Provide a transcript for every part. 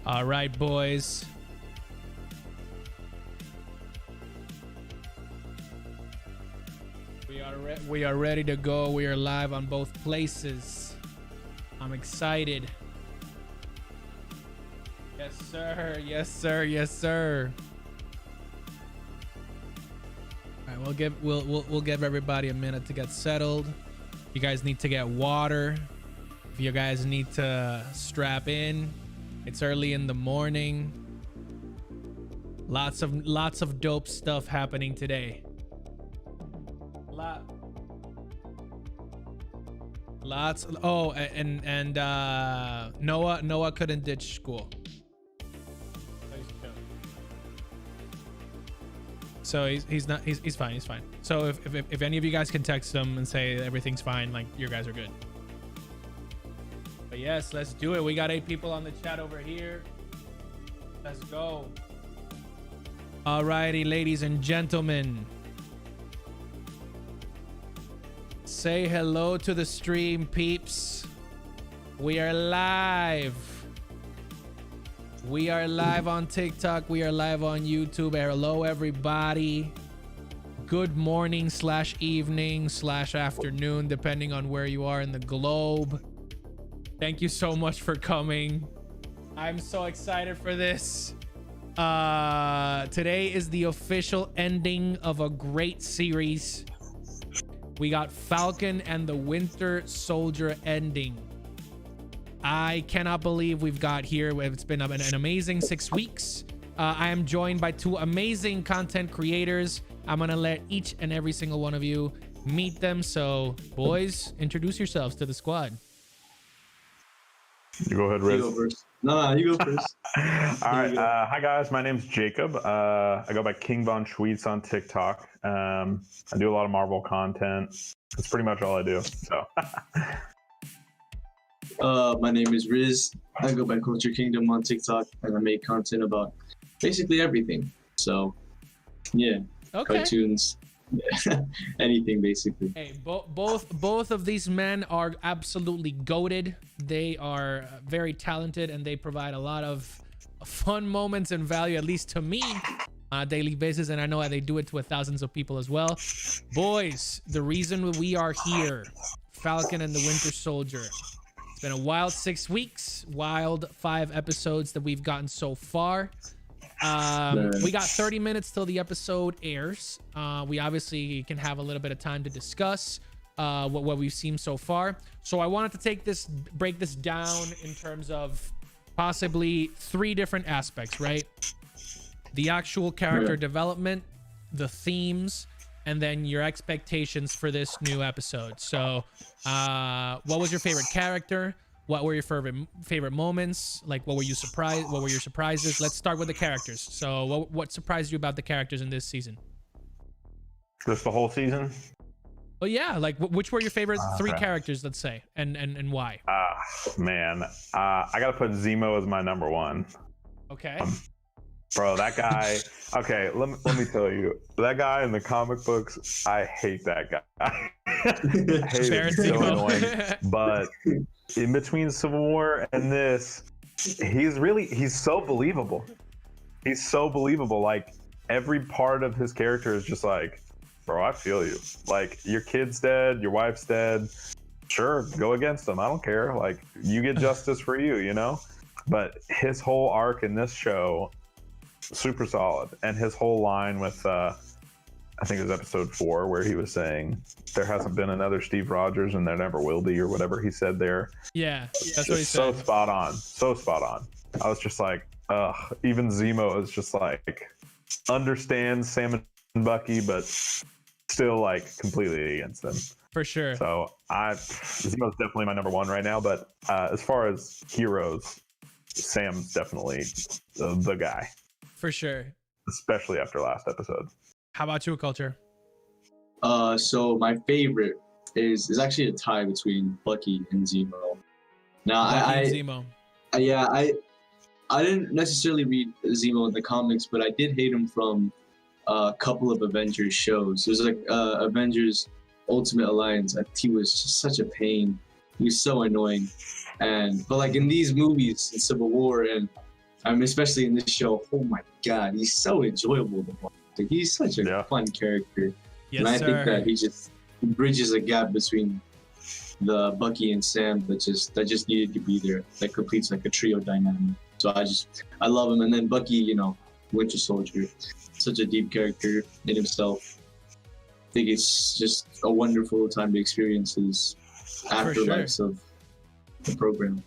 All right, boys. We are ready to go. We are live on both places. I'm excited. Yes, sir. Yes, sir. Yes, sir. All right, we'll give everybody a minute to get settled. You guys need to get water. If you guys need to strap in, it's early in the morning. Lots of dope stuff happening today. Lots. Oh, and Noah couldn't ditch school. So he's fine. So if any of you guys can text him and say everything's fine, like, you guys are good. But yes, let's do it. We got 8 people on the chat over here. Let's go. Alrighty, ladies and gentlemen. Say hello to the stream, peeps. We are live. We are live on TikTok. We are live on YouTube. Hello, everybody. Good morning / evening / afternoon, depending on where you are in the globe. Thank you so much for coming. I'm so excited for this. Today is the official ending of a great series. We got Falcon and the Winter Soldier ending. I cannot believe we've got here. It's been an amazing 6 weeks. I am joined by 2 amazing content creators. I'm gonna let each and every single one of you meet them. So, boys, introduce yourselves to the squad. You go ahead, Riz. You go first. No, you go first. All right. Hi, guys. My name's Jacob. I go by King Von Schweetz on TikTok. I do a lot of Marvel content. That's pretty much all I do. So. My name is Riz. I go by Culture Kingdom on TikTok, and I make content about basically everything. So, yeah. Okay. Cartoons. Anything basically. Hey, both of these men are absolutely goated. They are very talented, and they provide a lot of fun moments and value, at least to me, on a daily basis. And I know they do it to thousands of people as well. Boys, the reason we are here, Falcon and the Winter Soldier. It's been a wild 6 weeks, wild 5 episodes that we've gotten so far. We got 30 minutes till the episode airs. We obviously can have a little bit of time to discuss what we've seen so far. So I wanted to break this down in terms of possibly 3 different aspects, right? The actual character development, the themes, and then your expectations for this new episode. So what was your favorite character? What were your favorite moments? Like, what were you surprised? What were your surprises? Let's start with the characters. So what surprised you about the characters in this season? Just the whole season? Well, yeah, like which were your favorite 3 characters, let's say, and why? Man, I gotta put Zemo as my number 1. Okay. Bro, that guy. Okay, let me tell you, that guy in the comic books, I hate that guy. I hate him, so annoying. But in between Civil War and this, he's so believable. He's so believable. Like, every part of his character is just like, bro, I feel you. Like, your kid's dead, your wife's dead. Sure, go against them. I don't care. Like, you get justice for you, you know? But his whole arc in this show, super solid. And his whole line with, I think it was episode 4, where he was saying, there hasn't been another Steve Rogers and there never will be, or whatever he said there. Yeah, that's what he said. So spot on. So spot on. I was just like, ugh. Even Zemo is just like, understands Sam and Bucky, but still like completely against them. For sure. So Zemo's definitely my number 1 right now. But as far as heroes, Sam's definitely the guy. For sure. Especially after last episode. How about you, Culture? So my favorite is actually a tie between Bucky and Zemo. Now, Zemo. I didn't necessarily read Zemo in the comics, but I did hate him from a couple of Avengers shows. There's like Avengers Ultimate Alliance. He was just such a pain. He was so annoying. But like in these movies, in Civil War and I mean, especially in this show. Oh my God, he's so enjoyable to watch. Like, he's such a fun character, Yes, and I sir. think that he just bridges a gap between the Bucky and Sam that just needed to be there. That completes like a trio dynamic. So I love him. And then Bucky, you know, Winter Soldier, such a deep character in himself. I think it's just a wonderful time to experience his afterlives of the program.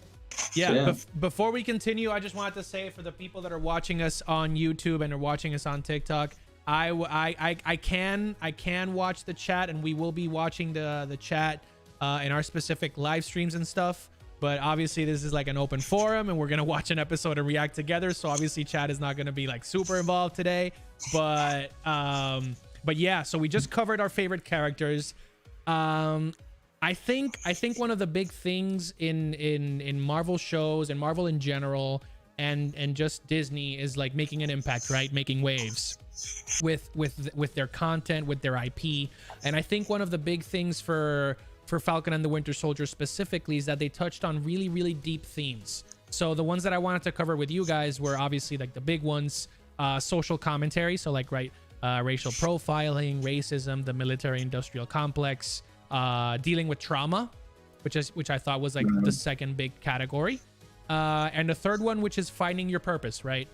Yeah, So, yeah. Before we continue, I just wanted to say, for the people that are watching us on YouTube and are watching us on TikTok, I can watch the chat, and we will be watching the chat in our specific live streams and stuff. But obviously this is like an open forum, and we're gonna watch an episode and react together. So obviously chat is not gonna be like super involved today. But yeah, so we just covered our favorite characters. I think one of the big things in Marvel shows and Marvel in general and just Disney is like making an impact, right? Making waves with their content, with their IP. And I think one of the big things for Falcon and the Winter Soldier specifically is that they touched on really, really deep themes. So the ones that I wanted to cover with you guys were obviously like the big ones, social commentary. So like, racial profiling, racism, the military-industrial complex, dealing with trauma, which I thought was like the second big category, and the third one, which is finding your purpose, right?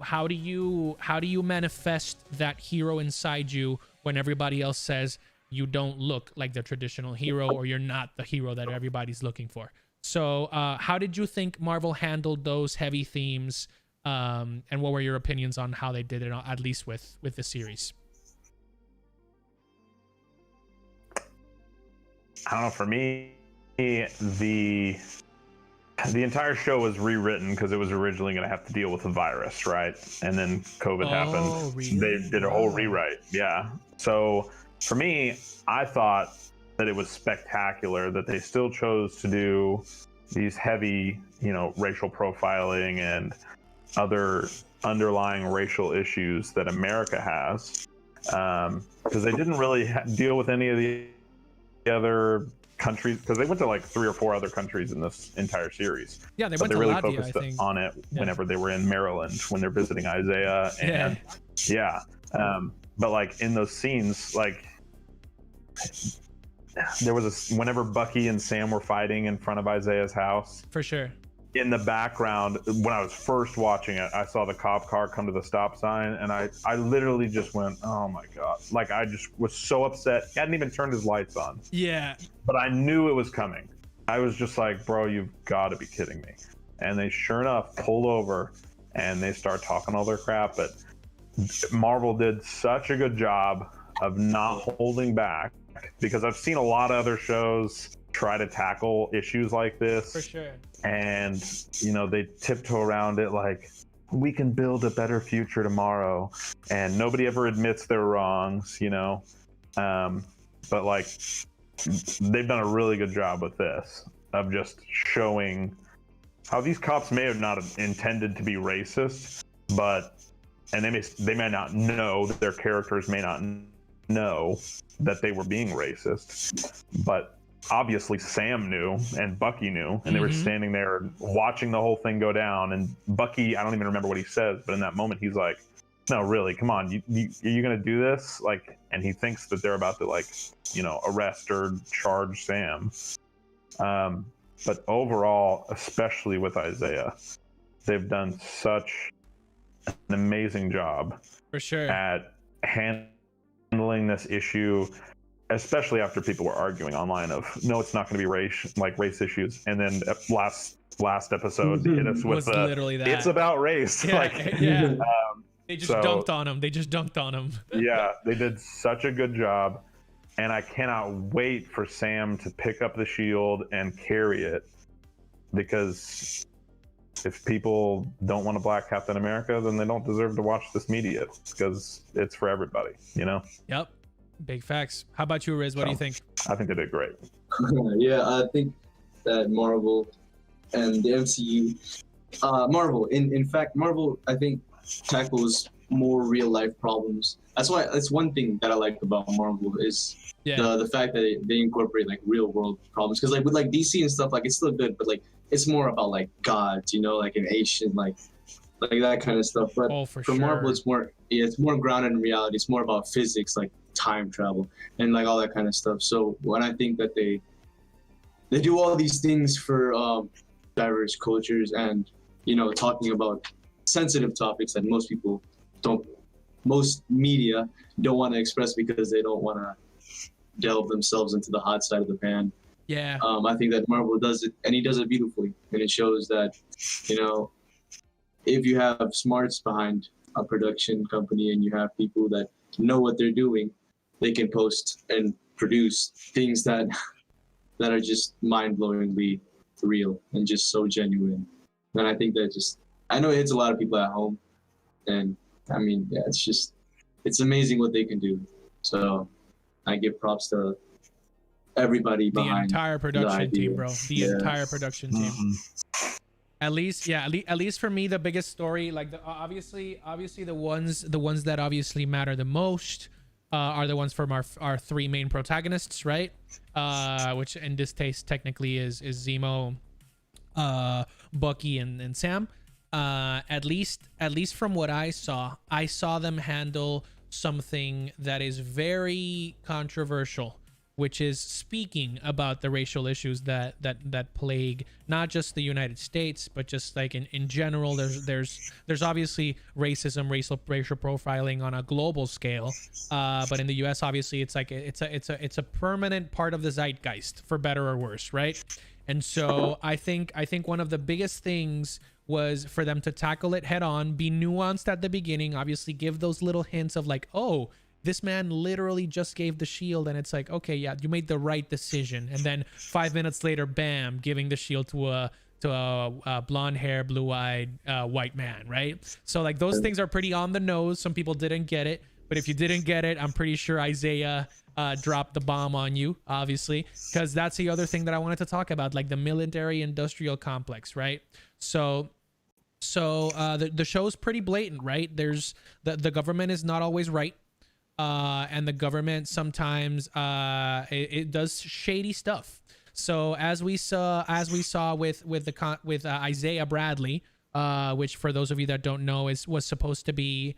How do you manifest that hero inside you when everybody else says you don't look like the traditional hero, or you're not the hero that everybody's looking for? So how did you think Marvel handled those heavy themes, and what were your opinions on how they did it, at least with the series? I don't know. For me, the entire show was rewritten because it was originally going to have to deal with a virus, right? And then COVID happened. Really? They did a whole rewrite. Yeah. So for me, I thought that it was spectacular that they still chose to do these heavy, racial profiling and other underlying racial issues that America has, because they didn't really deal with any of the other countries, because they went to like 3 or 4 other countries in this entire series. Yeah, they but went they to really Latvia, focused I think. on it whenever they were in Maryland, when they're visiting Isaiah. And but like in those scenes, like there was whenever Bucky and Sam were fighting in front of Isaiah's house, For sure. in the background, when I was first watching it, I saw the cop car come to the stop sign, and I literally just went, oh my God. Like, I just was so upset. He hadn't even turned his lights on. Yeah. But I knew it was coming. I was just like, bro, you've got to be kidding me. And they sure enough pull over, and they start talking all their crap. But Marvel did such a good job of not holding back, because I've seen a lot of other shows try to tackle issues like this. For sure. And, they tiptoe around it like, we can build a better future tomorrow. And nobody ever admits their wrongs, But like, they've done a really good job with this, of just showing how these cops may have not intended to be racist, and they may not know, that their characters may not know that they were being racist, but obviously Sam knew and Bucky knew, and they were standing there watching the whole thing go down. And Bucky, I don't even remember what he says, but in that moment he's like, no, really, come on, you gonna do this? Like, and he thinks that they're about to arrest or charge Sam. But overall, especially with Isaiah, they've done such an amazing job, For sure. at handling this issue, especially after people were arguing online of, no, it's not going to be race issues. And then last episode hit us with literally that. It's about race. Yeah. They just dunked on him. Yeah, they did such a good job. And I cannot wait for Sam to pick up the shield and carry it, because if people don't want a black Captain America, then they don't deserve to watch this media, because it's for everybody, Yep. Big facts. How about you, Riz? What do you think? I think they did great. Yeah, I think that Marvel and the MCU, in fact, Marvel, I think, tackles more real life problems. That's one thing that I like about Marvel is the fact that they incorporate like real world problems. Because like with like DC and stuff, like it's still good, but like it's more about like gods, you know, like an Asian, like that kind of stuff. But for for sure. Marvel, it's more grounded in reality. It's more about physics, like time travel and like all that kind of stuff. So when I think that they do all these things for diverse cultures and, you know, talking about sensitive topics that most media don't want to express because they don't want to delve themselves into the hot side of the pan. Yeah. I think that Marvel does it, and he does it beautifully, and it shows that, you know, if you have smarts behind a production company and you have people that know what they're doing, they can post and produce things that are just mind-blowingly real and just so genuine. And I think that I know it hits a lot of people at home, and I mean, yeah, it's amazing what they can do. So I give props to everybody behind the entire production team, bro. The entire production team. Mm-hmm. At least for me, the biggest story, like obviously the ones that obviously matter the most are the ones from our three main protagonists, right? Which in this case technically is Zemo, Bucky, and Sam. At least from what I saw them handle something that is very controversial, which is speaking about the racial issues that plague not just the United States, but just like in general. There's obviously racism, racial profiling on a global scale, but in the U.S. obviously it's like it's a permanent part of the zeitgeist, for better or worse, right? And so I think one of the biggest things was for them to tackle it head on, be nuanced at the beginning, obviously give those little hints of like, oh, this man literally just gave the shield, and it's like, okay, yeah, you made the right decision. And then 5 minutes later, bam, giving the shield to a blonde hair, blue-eyed white man, right? So like those things are pretty on the nose. Some people didn't get it, but if you didn't get it, I'm pretty sure Isaiah dropped the bomb on you, obviously, because that's the other thing that I wanted to talk about, like the military-industrial complex, right? So the show's pretty blatant, right? There's the government is not always right. And the government sometimes it does shady stuff. So as we saw with Isaiah Bradley, which for those of you that don't know was supposed to be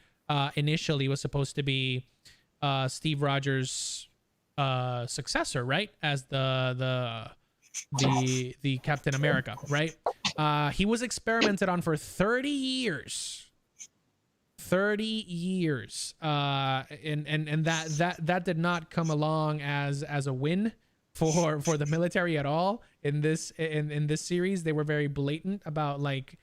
initially was supposed to be Steve Rogers' successor, right? As the Captain America, right? He was experimented on for 30 years. 30 years, and that did not come along as a win for the military at all. In this series, they were very blatant about like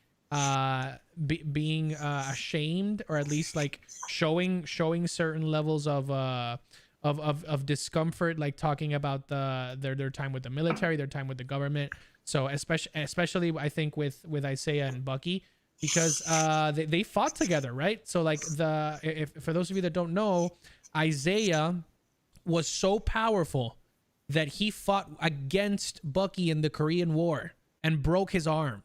being ashamed, or at least like showing certain levels of discomfort, like talking about their time with the military, their time with the government. So especially I think with Isaiah and Bucky, because they fought together, right? So like if for those of you that don't know, Isaiah was so powerful that he fought against Bucky in the Korean War and broke his arm.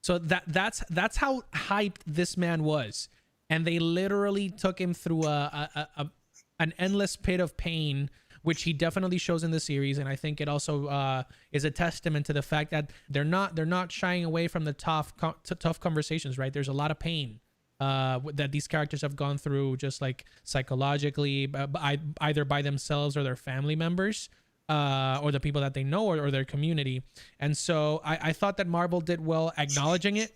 So that's how hyped this man was, and they literally took him through an endless pit of pain, which he definitely shows in the series. And I think it also is a testament to the fact that they're not shying away from the tough conversations, right? There's a lot of pain that these characters have gone through, just like psychologically, either by themselves or their family members, or the people that they know, or their community. And so I thought that Marvel did well acknowledging it,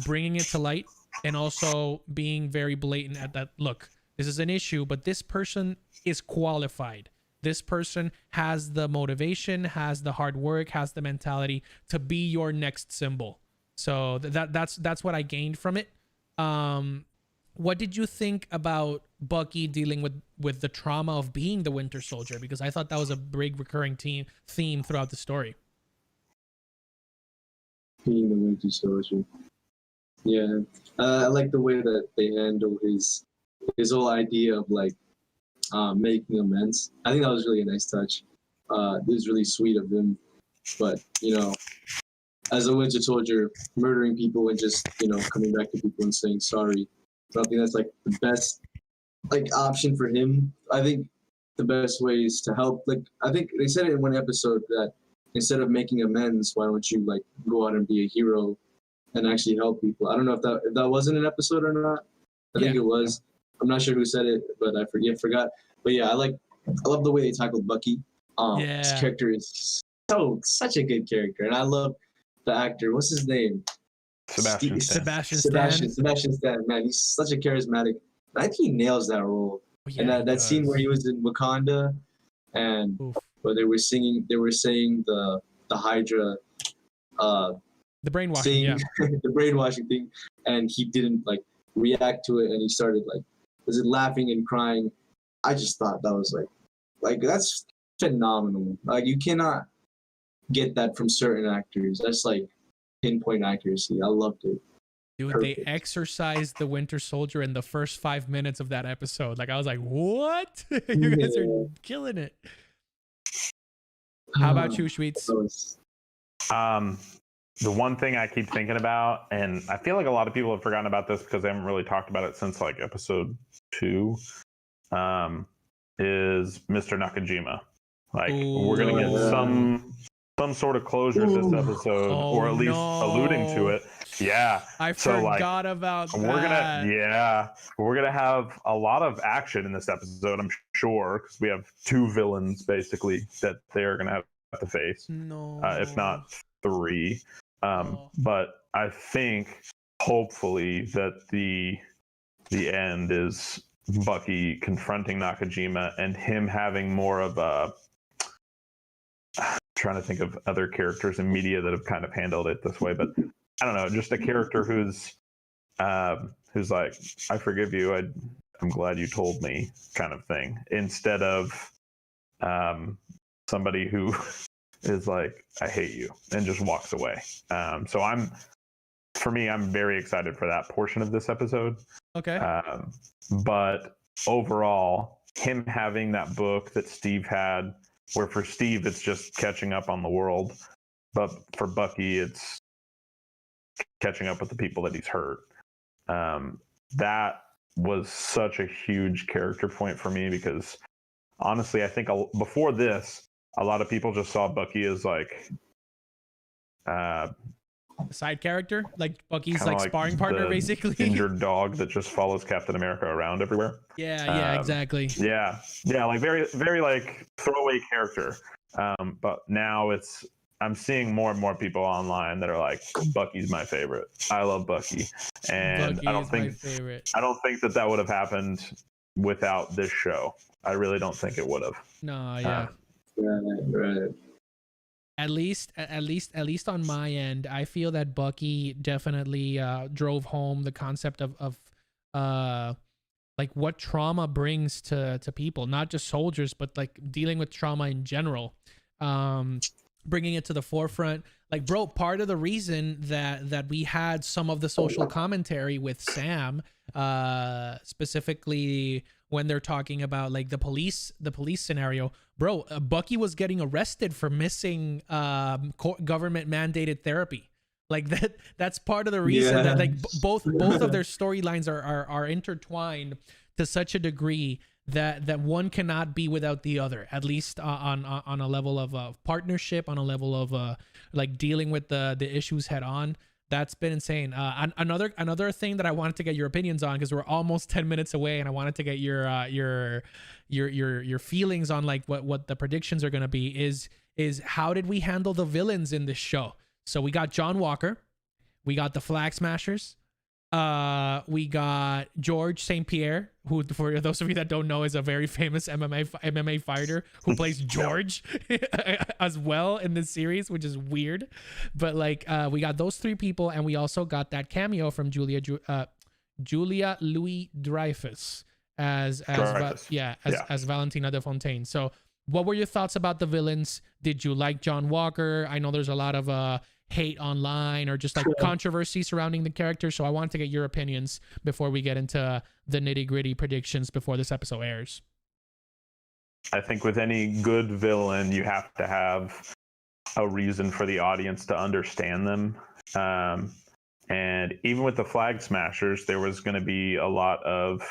bringing it to light, and also being very blatant at that. Look, this is an issue, but this person is qualified. This person has the motivation, has the hard work, has the mentality to be your next symbol. So that's what I gained from it. What did you think about Bucky dealing with the trauma of being the Winter Soldier? Because I thought that was a big recurring theme throughout the story. Being the Winter Soldier. Yeah. I like the way that they handle his whole idea of like making amends. I think that was really a nice touch. It was really sweet of him. But, you know, as a Winter Soldier, murdering people and just, you know, coming back to people and saying sorry, I think that's like the best like option for him. I think the best way is to help. Like, I think they said it in one episode that instead of making amends, why don't you like go out and be a hero and actually help people? I don't know if that wasn't an episode or not. I think it was. I'm not sure who said it, but I forgot. But yeah, I love the way they tackled Bucky. His character is such a good character, and I love the actor. What's his name? Sebastian Stan. Man, he's such a charismatic. I think he nails that role. Yeah, and that scene where he was in Wakanda, and where they were saying the Hydra, the brainwashing, the brainwashing thing, and he didn't like react to it, and he started laughing and crying. I just thought that was like that's phenomenal. Like you cannot get that from certain actors. That's like pinpoint accuracy. I loved it. Dude, perfect. They exercised the Winter Soldier in the first 5 minutes of that episode. Like I was like, what? You guys are killing it. How about you, Schweetz? The one thing I keep thinking about, and I feel like a lot of people have forgotten about this because they haven't really talked about it since like episode 2, is Mr. Nakajima. Like we're gonna get some sort of closure this episode, or at least alluding to it. Yeah, I forgot about that. We're gonna have a lot of action in this episode, I'm sure, because we have 2 villains basically that they're gonna have to face. If not 3. But I think hopefully that the end is Bucky confronting Nakajima and him having more of a. I'm trying to think of other characters in media that have kind of handled it this way, but I don't know, just a character who's like, I forgive you, I'm glad you told me, kind of thing, instead of somebody who is like, I hate you, and just walks away. So I'm very excited for that portion of this episode. Okay. But overall, him having that book that Steve had, where for Steve it's just catching up on the world, but for Bucky it's catching up with the people that he's hurt. That was such a huge character point for me, because honestly, I think before this, a lot of people just saw Bucky as like a side character, like Bucky's like sparring partner, basically injured dog that just follows Captain America around everywhere. Yeah, exactly. Yeah, like very, very like throwaway character. But now I'm seeing more and more people online that are like, Bucky's my favorite. I love Bucky, and I don't think that would have happened without this show. I really don't think it would have. No, yeah. Right. At least on my end, I feel that Bucky definitely drove home the concept of like what trauma brings to people, not just soldiers, but like dealing with trauma in general. Bringing it to the forefront. Like, bro, part of the reason that we had some of the social commentary with Sam, specifically when they're talking about like the police scenario, bro, Bucky was getting arrested for missing government mandated therapy. Like that's part of the reason that like both of their storylines are intertwined to such a degree that one cannot be without the other, at least on a level of partnership, on a level of like dealing with the issues head on. That's been insane. Another thing that I wanted to get your opinions on, because we're almost 10 minutes away, and I wanted to get your feelings on like what the predictions are going to be, is how did we handle the villains in this show? So we got John Walker, we got the Flag Smashers, we got George St. Pierre, who, for those of you that don't know, is a very famous MMA fighter who plays George as well in this series, which is weird. But like, we got those 3 people, and we also got that cameo from Julia Louis-Dreyfus as Valentina de Fontaine. So what were your thoughts about the villains? Did you like John Walker? I know there's a lot of hate online, or just like controversy surrounding the character, so I wanted to get your opinions before we get into the nitty-gritty predictions before this episode airs. I think with any good villain, you have to have a reason for the audience to understand them, and even with the Flag Smashers, there was going to be a lot of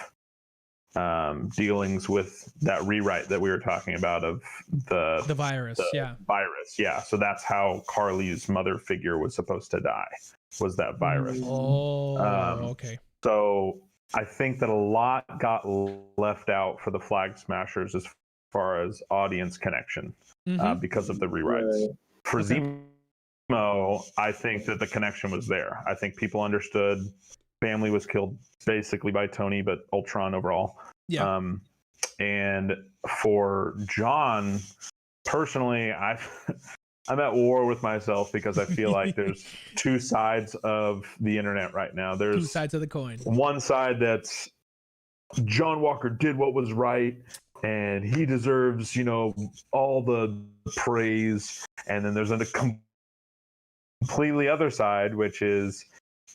dealings with that rewrite that we were talking about of the virus. Virus. Yeah. So that's how Carly's mother figure was supposed to die, was that virus. Okay. So I think that a lot got left out for the Flag Smashers as far as audience connection because of the rewrites. Right. For Zemo, I think that the connection was there. I think people understood family was killed basically by Tony, but Ultron overall. Yeah. And for John, personally, I'm at war with myself because I feel like there's two sides of the internet right now. There's two sides of the coin. One side that's John Walker did what was right and he deserves, all the praise. And then there's a completely other side, which is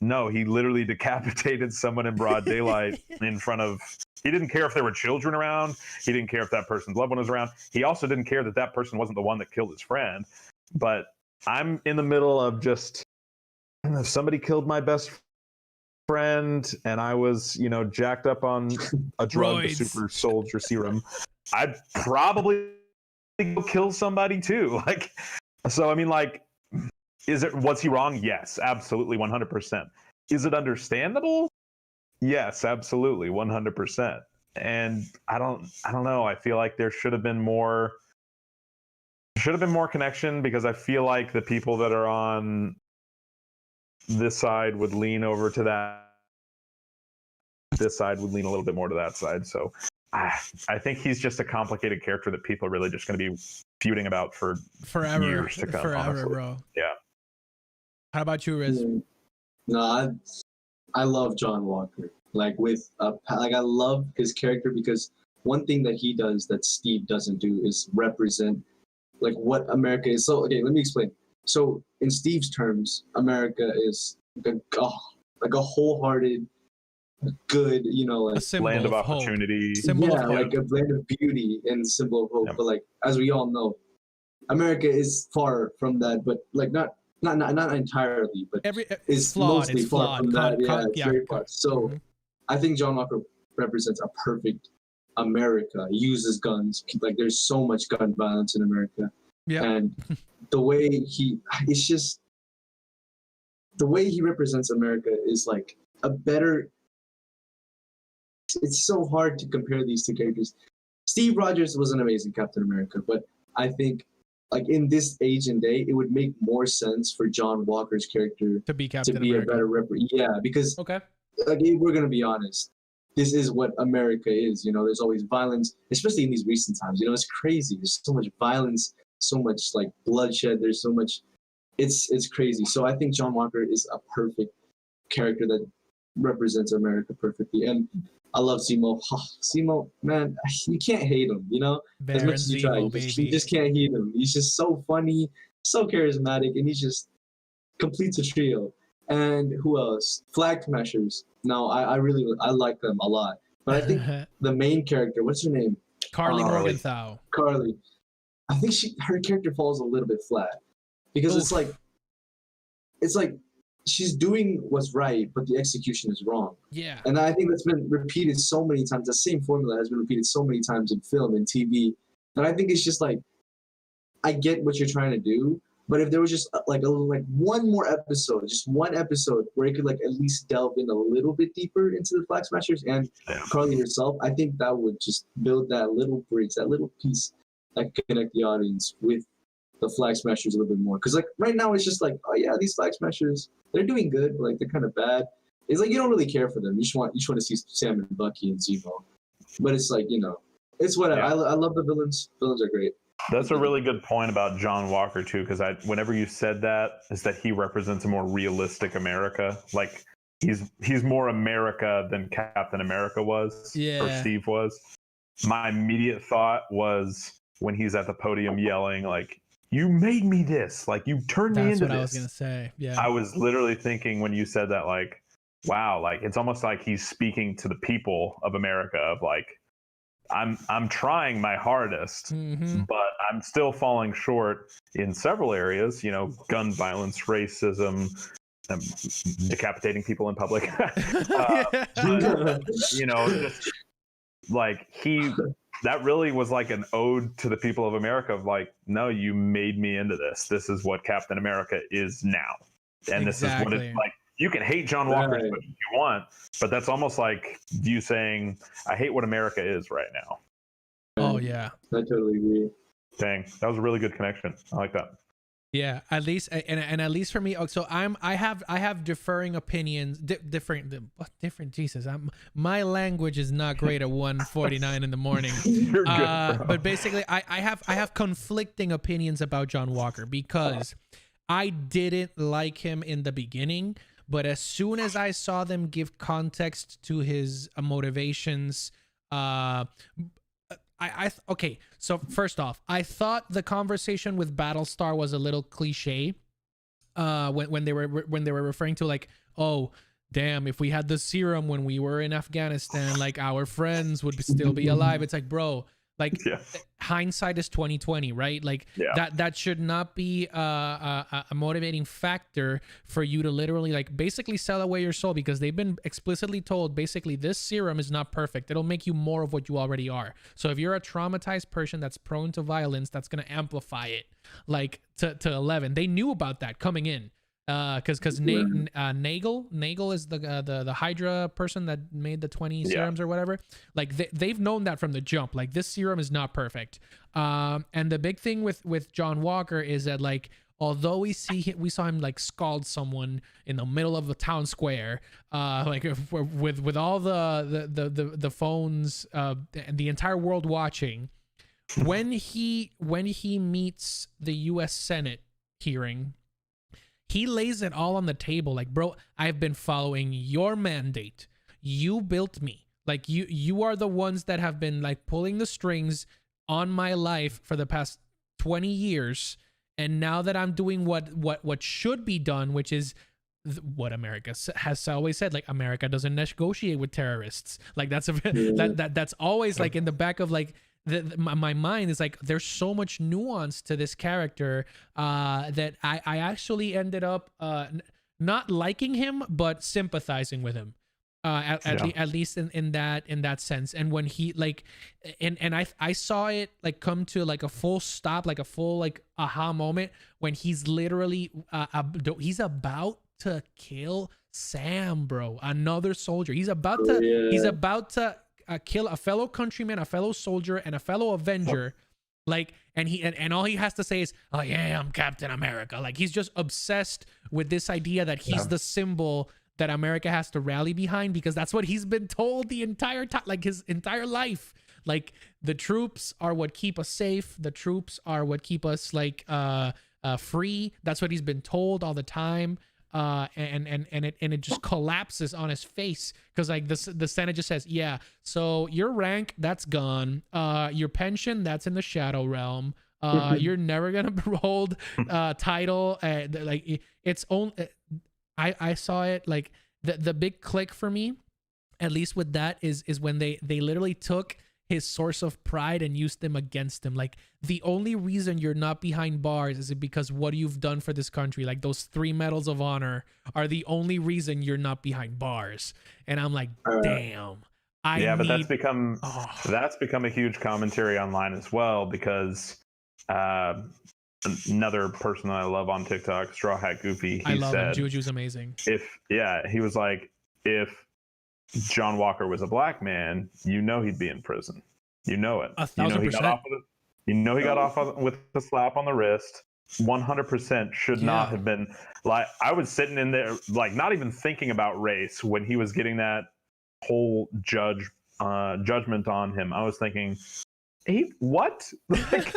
no, he literally decapitated someone in broad daylight in front of. He didn't care if there were children around. He didn't care if that person's loved one was around. He also didn't care that that person wasn't the one that killed his friend. But I'm in the middle of just, if somebody killed my best friend and I was, jacked up on a drug, the super soldier serum, I'd probably go kill somebody too. Was he wrong? Yes, absolutely, 100%. Is it understandable? Yes, absolutely, 100%. And I don't know. I feel like there should have been more connection, because I feel like the people that are on this side would lean over to that. This side would lean a little bit more to that side. So I think he's just a complicated character that people are really just going to be feuding about for years to come. Forever, honestly. bro. Yeah. How about you, Riz? No, I love John Walker. I love his character because one thing that he does that Steve doesn't do is represent what America is. So okay, let me explain. So in Steve's terms, America is like a wholehearted, good, a land of opportunity. Like a land of beauty and symbol of hope. Yeah. But as we all know, America is far from that. But not entirely, but it's flawed. Mostly it's far flawed. from that. It's very far. So I think John Walker represents a perfect America. He uses guns. There's so much gun violence in America. Yeah. And the way he represents America is a better. It's so hard to compare these two characters. Steve Rogers was an amazing Captain America, but I think in this age and day, it would make more sense for John Walker's character to be Captain America. A better because if we're gonna be honest, this is what America is. There's always violence, especially in these recent times. It's crazy. There's so much violence, so much bloodshed. There's so much. It's crazy. So I think John Walker is a perfect character that represents America perfectly. And I love Zemo. Zemo, man, you can't hate him, as much as you try. You just can't hate him. He's just so funny, so charismatic, and he just completes a trio. And who else? Flag Smashers. No, I like them a lot. But I think the main character, what's her name? Carly Morgenthau. Carly. I think her character falls a little bit flat. Because it's like she's doing what's right, but the execution is wrong. Yeah. And I think that's been repeated so many times. The same formula has been repeated so many times in film and TV. And I think it's just I get what you're trying to do, but if there was just one more episode, just one episode where it could at least delve in a little bit deeper into the Flag Smashers and Carly herself, I think that would just build that little bridge, that little piece that could connect the audience with the Flag Smashers a little bit more. Because right now it's just oh yeah, these Flag Smashers, they're doing good, but they're kind of bad. It's you don't really care for them. You just want to see Sam and Bucky and Zemo. But it's it's whatever. Yeah. I love the villains. Villains are great. That's a really good point about John Walker too, because whenever you said that, is that he represents a more realistic America. He's more America than Captain America was, or Steve was. My immediate thought was when he's at the podium yelling you made me this, you turned me into this. That's what I was gonna say. Yeah. I was literally thinking when you said that, wow, it's almost like he's speaking to the people of America of I'm trying my hardest, but I'm still falling short in several areas, gun violence, racism, decapitating people in public. Just like that really was like an ode to the people of America of like, no, you made me into this. This is what Captain America is now. And this is what it's like. You can hate John Walker if you want, but that's almost like you saying, I hate what America is right now. Oh yeah. I totally agree. Dang, that was a really good connection. I like that. Yeah, at least and at least for me. So I have differing opinions, different. Jesus, my language is not great at 1:49 in the morning. You're good, bro. But basically, I have conflicting opinions about John Walker because I didn't like him in the beginning, but as soon as I saw them give context to his motivations, okay, so first off, I thought the conversation with Battlestar was a little cliche when they were referring to like, oh damn, if we had the serum when we were in Afghanistan, like our friends would still be alive. It's like, bro, like hindsight is 2020, right? Like that should not be a motivating factor for you to literally like basically sell away your soul, because they've been explicitly told basically this serum is not perfect. It'll make you more of what you already are. So if you're a traumatized person that's prone to violence, that's going to amplify it like to 11. They knew about that coming in. Because Nagel is the Hydra person that made the 20 serums or whatever. Like they've known that from the jump. Like this serum is not perfect. And the big thing with John Walker is that like although we saw him like scald someone in the middle of the town square, like with all the phones and the entire world watching, when he meets the U.S. Senate hearing. He lays it all on the table. Like, bro, I've been following your mandate. You built me. Like, you are the ones that have been like pulling the strings on my life for the past 20 years. And now that I'm doing what should be done, which is what America has always said, like America doesn't negotiate with terrorists. Like that's that's always like in the back of like my mind is like there's so much nuance to this character that I actually ended up not liking him but sympathizing with him at least in that sense. And when he like and I saw it like come to like a full stop, like a full like aha moment when he's literally he's about to kill Sam, bro, another soldier. He's about to kill a fellow countryman, a fellow soldier, and a fellow Avenger. Like, and all he has to say is, "Oh yeah, I'm Captain America." Like he's just obsessed with this idea that he's the symbol that America has to rally behind, because that's what he's been told the entire time, like his entire life. Like the troops are what keep us safe. The troops are what keep us like free. That's what he's been told all the time. And it just collapses on his face because like the Senate just says, yeah, so your rank, that's gone. Your pension, that's in the shadow realm. You're never gonna hold title. Like it's only I saw it like the big click for me, at least with that is when they literally took his source of pride and used them against him. Like the only reason you're not behind bars is because what you've done for this country. Like those 3 medals of honor are the only reason you're not behind bars. And I'm like, damn. But that's become a huge commentary online as well, because another person that I love on TikTok, Straw Hat Goofy, he said, him. Juju's amazing. He was like, if John Walker was a black man, you know he'd be in prison. You know it. 1,000%. He got off with a slap on the wrist. 100% should not have been. Like I was sitting in there, like not even thinking about race when he was getting that whole judgment on him. I was thinking, what? Like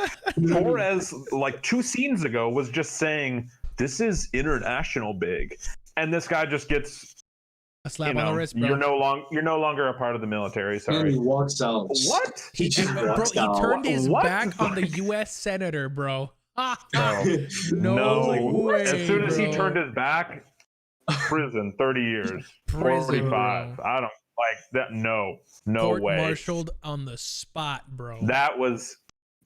Torres, like 2 scenes ago, was just saying this is international big, and this guy just gets a slap on the wrist, bro. You're no longer a part of the military. Sorry. And he walks out. What? He turned his back on the U.S. senator, bro. No way. As soon as he turned his back, prison, 30 years, 45. Bro. I don't like that. No way. Court-martialed on the spot, bro. That was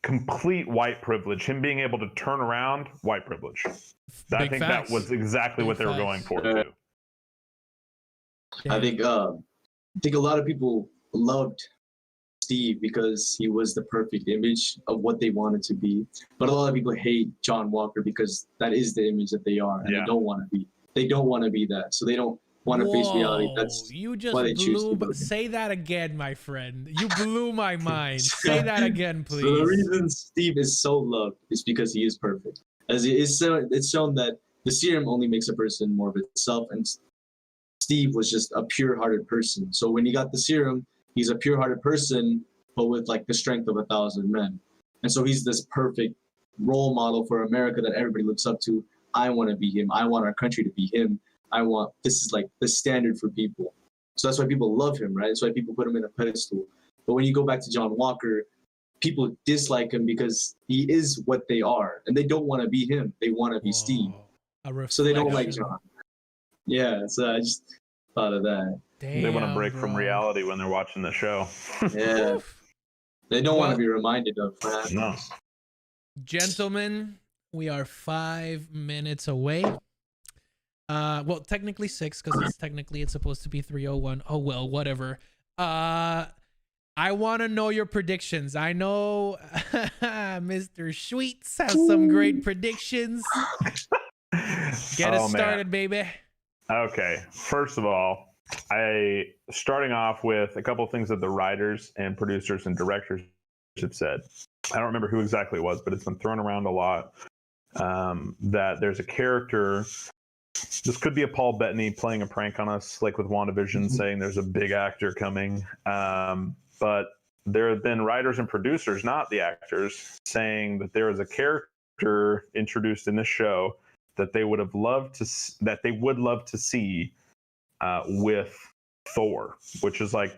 complete white privilege. Him being able to turn around, white privilege. I think that was exactly what they were going for too. I think a lot of people loved Steve because he was the perfect image of what they wanted to be. But a lot of people hate John Walker because that is the image that they are, and they don't want to be. They don't want to be that, so they don't want to face reality. That's you just why they choose to blew. be. Say that again, my friend. You blew my mind. Say that again, please. So the reason Steve is so loved is because he is perfect. As it is, so it's shown that the serum only makes a person more of itself, and Steve was just a pure-hearted person. So when he got the serum, he's a pure-hearted person, but with like the strength of 1,000 men. And so he's this perfect role model for America that everybody looks up to. I want to be him. I want our country to be him. This is like the standard for people. So that's why people love him, right? That's why people put him in a pedestal. But when you go back to John Walker, people dislike him because he is what they are, and they don't want to be him. They want to be Steve. So they don't like John. Yeah, so I just thought of that. Damn, they want to break bro. from reality when they're watching the show. Yeah. They don't want to be reminded of that. No. Gentlemen, we are 5 minutes away. Well, technically 6 because it's supposed to be 3:01. Oh well, whatever. I want to know your predictions. I know Mr. Sweets has some great predictions. Get us started, baby. Okay. First of all, starting off with a couple of things that the writers and producers and directors have said. I don't remember who exactly it was, but it's been thrown around a lot. That there's a character. This could be a Paul Bettany playing a prank on us, like with WandaVision, saying there's a big actor coming. But there have been writers and producers, not the actors, saying that there is a character introduced in this show that they would love to see with Thor, which is like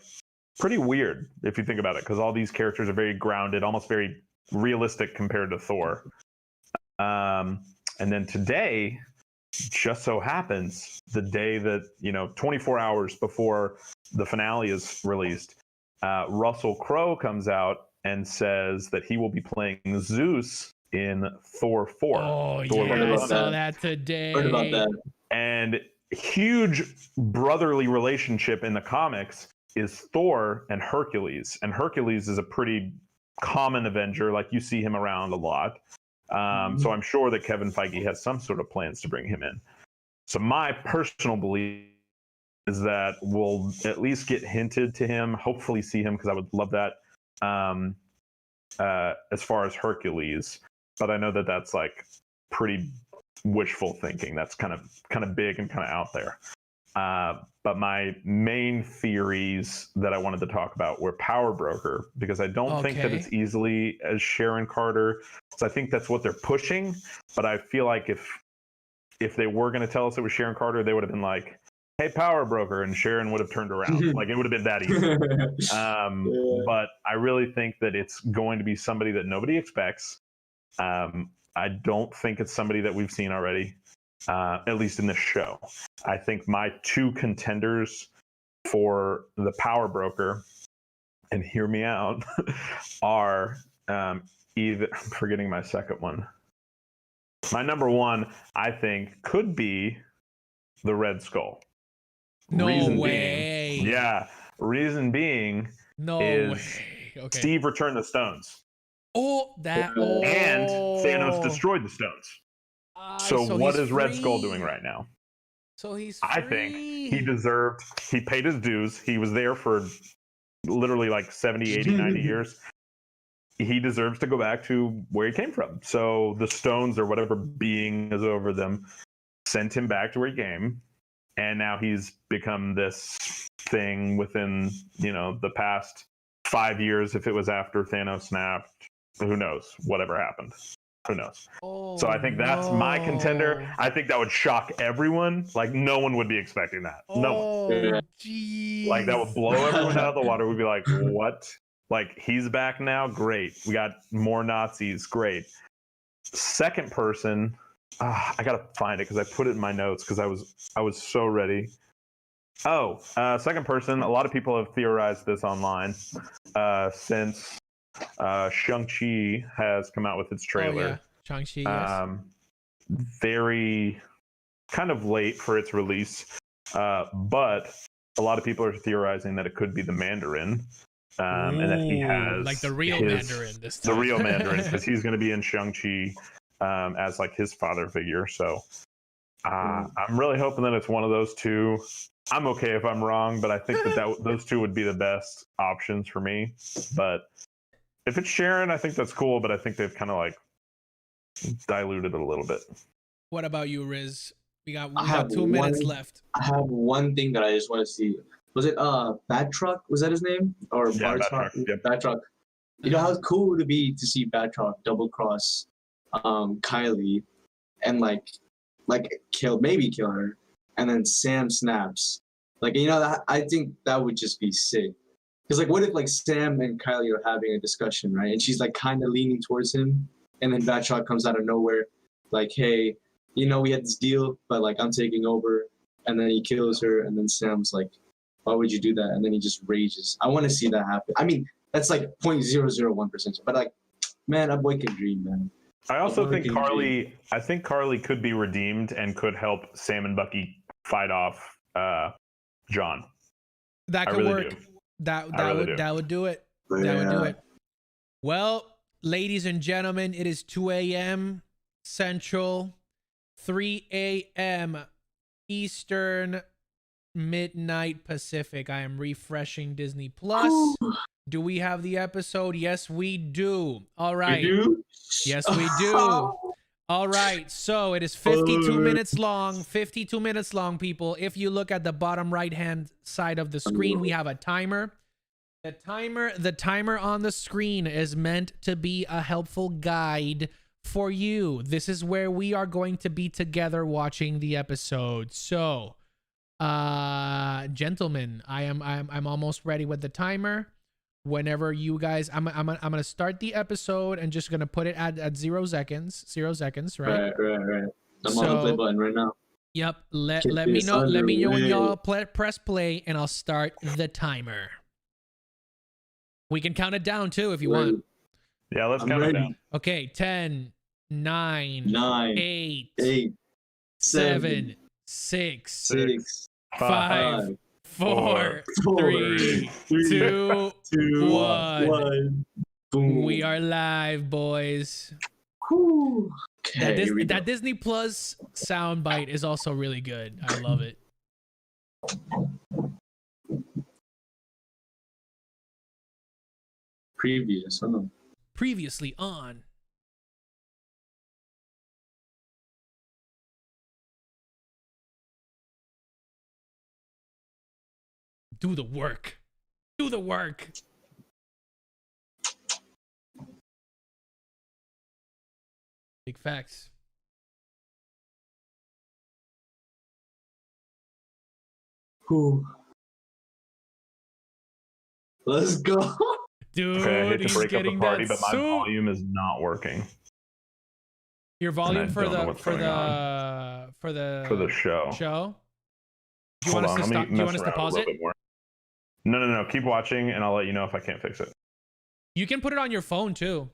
pretty weird if you think about it, because all these characters are very grounded, almost very realistic compared to Thor. And then today, just so happens, the day that 24 hours before the finale is released, Russell Crowe comes out and says that he will be playing Zeus in Thor 4. Oh, Thor yeah, I saw that today. Heard about that. And huge brotherly relationship in the comics is Thor and Hercules. And Hercules is a pretty common Avenger. Like, you see him around a lot. So I'm sure that Kevin Feige has some sort of plans to bring him in. So my personal belief is that we'll at least get hinted to him, hopefully see him, because I would love that, as far as Hercules. But I know that that's like pretty wishful thinking. That's kind of big and kind of out there. But my main theories that I wanted to talk about were Power Broker, because I don't think that it's easily as Sharon Carter. So I think that's what they're pushing. But I feel like if they were going to tell us it was Sharon Carter, they would have been like, "Hey, Power Broker," and Sharon would have turned around. Like, it would have been that easy. But I really think that it's going to be somebody that nobody expects. I don't think it's somebody that we've seen already, at least in this show. I think my two contenders for the Power Broker, and hear me out, are either, I'm forgetting my second one. My number one, I think, could be the Red Skull. No reason way. Being, yeah. Reason being is Steve returned the stones. And Thanos destroyed the stones. So what is Red Skull doing right now? So he's free. I think he paid his dues. He was there for literally like 70, 80, 90 years. He deserves to go back to where he came from. So the stones, or whatever being is over them, sent him back to where he came. And now he's become this thing within, the past 5 years. If it was after Thanos snapped, who knows? Whatever happened. Who knows? So I think that's my contender. I think that would shock everyone. Like, no one would be expecting that. No one. Geez. Like, that would blow everyone out of the water. We'd be like, what? Like, he's back now? Great. We got more Nazis. Great. Second person, I gotta find it because I put it in my notes because I was so ready. Second person, a lot of people have theorized this online since Shang-Chi has come out with its trailer. Oh, yeah. Shang-Chi, yes. Very kind of late for its release, but a lot of people are theorizing that it could be the Mandarin. And then he has like the real Mandarin this the time. real Mandarin, because he's going to be in Shang-Chi as like his father figure. So I'm really hoping that it's one of those two. I'm okay if I'm wrong, but I think that those two would be the best options for me. But if it's Sharon, I think that's cool, but I think they've kind of like diluted it a little bit. What about you, Riz? We got 2 minutes left. I have one thing that I just want to see. Was it Bad Truck? Was that his name? Or Yeah, Bad Truck. Yep. Bad Truck. You know how cool would it be to see Bad Truck double cross Kylie and like kill her, and then Sam snaps. Like, you know, I think that would just be sick. Because like, what if like Sam and Kylie are having a discussion, right? And she's like kind of leaning towards him, and then Bad Truck comes out of nowhere, like, hey, you know, we had this deal, but like I'm taking over, and then he kills her, and then Sam's like, why would you do that? And then he just rages. I want to see that happen. I mean, that's like 0.001%, but like, man, a boy can dream, man. I also think Carly could be redeemed and could help Sam and Bucky fight off John. That could work. That would do it. That would do it. Well, ladies and gentlemen, it is 2 a.m. Central, 3 a.m. Eastern, midnight Pacific. I am refreshing Disney Plus. Do we have the episode? Yes, we do. All right. We do? Yes, we do. All right. So it is 52 minutes long. 52 minutes long, people. If you look at the bottom right-hand side of the screen, we have a timer. The timer on the screen is meant to be a helpful guide for you. This is where we are going to be together watching the episode. So, gentlemen, I'm almost ready with the timer. Whenever you guys, I'm gonna start the episode and just gonna put it at 0 seconds. 0 seconds, right? Right. I'm on the play button right now. Yep. Let me know. Let me know when y'all press play, and I'll start the timer. We can count it down too if you want. Yeah, let's count it down. Okay, 10, 9, 8, 7, 6, 5, 4, 3, 2, 1. Boom. We are live, boys. Okay, that Disney Plus soundbite is also really good. I love it. Previously on. Do the work. Do the work. Big facts. Let's go. Dude, okay, I hate to break up the party, but my suit. volume is not working. Your volume for the show. Show. Do you want us to stop? Do you want us to pause it? No. Keep watching, and I'll let you know if I can't fix it. You can put it on your phone too.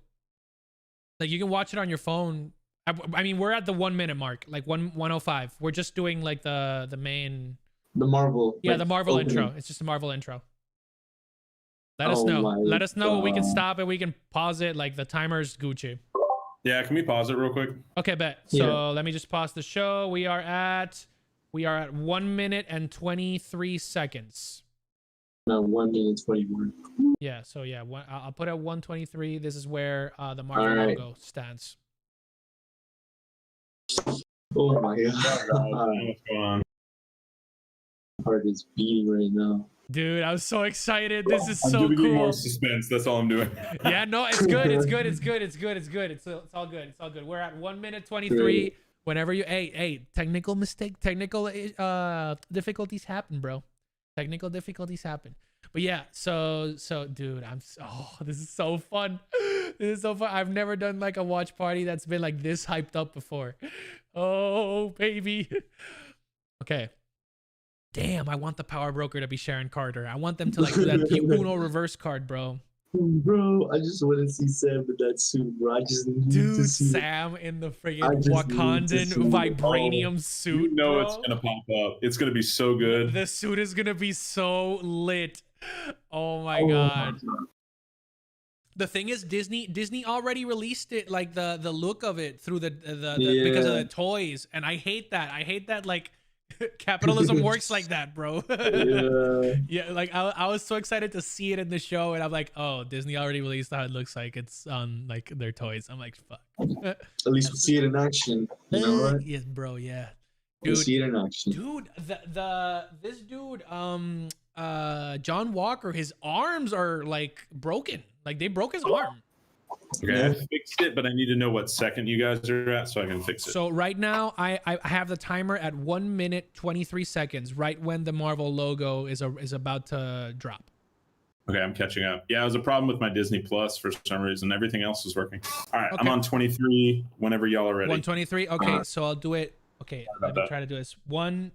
Like you can watch it on your phone. I mean, we're at the 1 minute mark, like 1:05. We're just doing like the main. The Marvel. Yeah, the Marvel intro. It's just a Marvel intro. Let us know. Let us know. We can stop it. We can pause it. Like the timer's Gucci. Yeah, can we pause it real quick? Okay, bet. So let me just pause the show. We are at 1 minute and 23 seconds. No, 1 minute 21. Yeah. So yeah, I'll put at 123. This is where the Marvel logo stands. Oh my god. What's going on? My heart is beating right now. Dude, I was so excited. This is I'm so giving cool. you more suspense. That's all I'm doing. Yeah, no, it's good. It's good. It's good. It's good. It's good. It's all good. It's all good. We're at 1 minute 23. Whenever you, hey, technical mistake, technical difficulties happen, bro. Technical difficulties happen. But yeah, so dude, this is so fun. This is so fun. I've never done like a watch party that's been like this hyped up before. Oh, baby. Okay. Damn, I want the power broker to be Sharon Carter. I want them to like do that Uno reverse card, bro. Bro, I just want to see Sam in that suit, bro. I just need to see Sam in the friggin' Wakandan vibranium suit. You know bro. It's gonna pop up. It's gonna be so good. The suit is gonna be so lit. Oh my god. The thing is, Disney already released it, like the look of it through the because of the toys, and I hate that. I hate that like capitalism works like that, bro. Yeah, like I was so excited to see it in the show, and I'm like, oh, Disney already released how it looks like it's on like their toys. I'm like, fuck. At least we see it in action. You know what? Yes, bro. Yeah, We dude. see it in action. Dude, this dude, John Walker, his arms are like broken. Like they broke his arm. Okay, I fixed it, but I need to know what second you guys are at so I can fix it. So right now, I have the timer at 1 minute 23 seconds, right when the Marvel logo is about to drop. Okay, I'm catching up. Yeah, it was a problem with my Disney Plus for some reason. Everything else was working. All right, Okay. I'm on 23 whenever y'all are ready. 123. Okay, so I'll do it. Okay, let me that. try to do this. 1,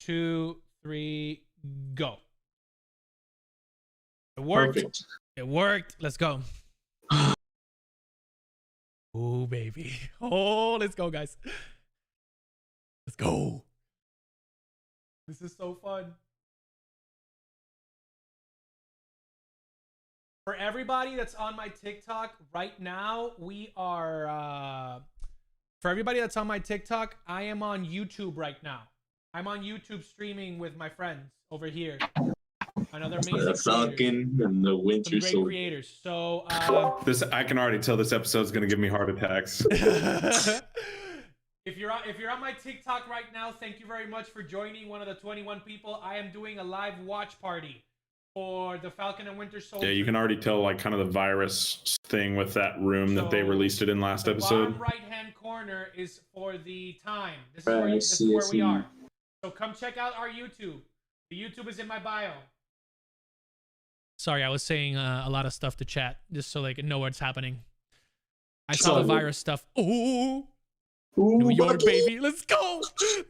2, 3, go. It worked. Perfect. It worked. Let's go. Oh, baby. Oh, let's go, guys. Let's go. This is so fun. For everybody that's on my TikTok right now, we are... for everybody that's on my TikTok, I am on YouTube right now. I'm on YouTube streaming with my friends over here. Another amazing The Falcon and the Winter some great Soldier. creators. So This I can already tell this episode's gonna give me heart attacks. if you're on my TikTok right now, thank you very much for joining one of the 21 people. I am doing a live watch party for the Falcon and Winter Soldier. Yeah, you can already tell like kind of the virus thing with that room that they So, released it in last episode. Bottom right hand corner is for the time. This is Right, where, I this is see, I where we see. are. So come check out our YouTube. The YouTube is in my bio. Sorry, I was saying a lot of stuff to chat just so they can know what's happening. I saw the virus stuff. Oh, New York, Bucky. baby. Let's go.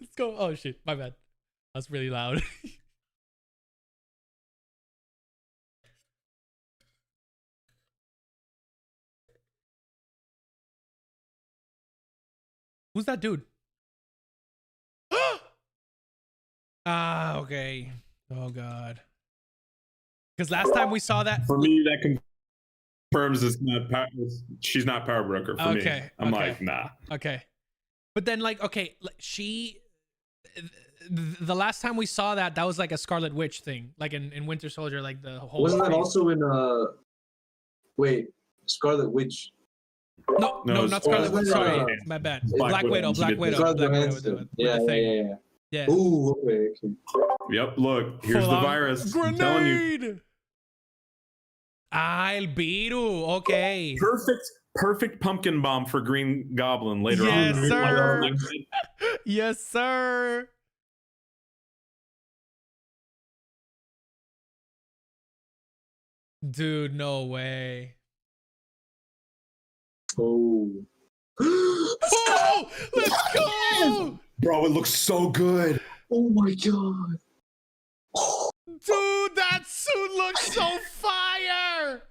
Let's go. Oh, shit. My bad. That's really loud. Who's that dude? Ah, okay. Oh, God. Because last time we saw that. For me, that confirms it's not she's not Power Broker for me. Okay, I'm okay. like, nah. Okay. But then, like, okay, the last time we saw that was like a Scarlet Witch thing, like in Winter Soldier, like the whole. Wasn't that thing. also in wait, Scarlet Witch? No, No, not Scarlet Witch. no, Sorry, no. my bad. Black Black Widow. Widow. Black She did Widow. Scarlett Black Widow. Johansson. With Yeah, the thing. yeah. Yeah. Ooh, okay. Yep, look, here's Full the on virus. I'm telling you. Grenade. El Biru. Okay. Perfect pumpkin bomb for Green Goblin later Yes, on. sir. Yes, sir. Dude, no way. Oh. Oh, let's go. Bro, it looks so good. Oh my god. Dude, that suit looks so fire.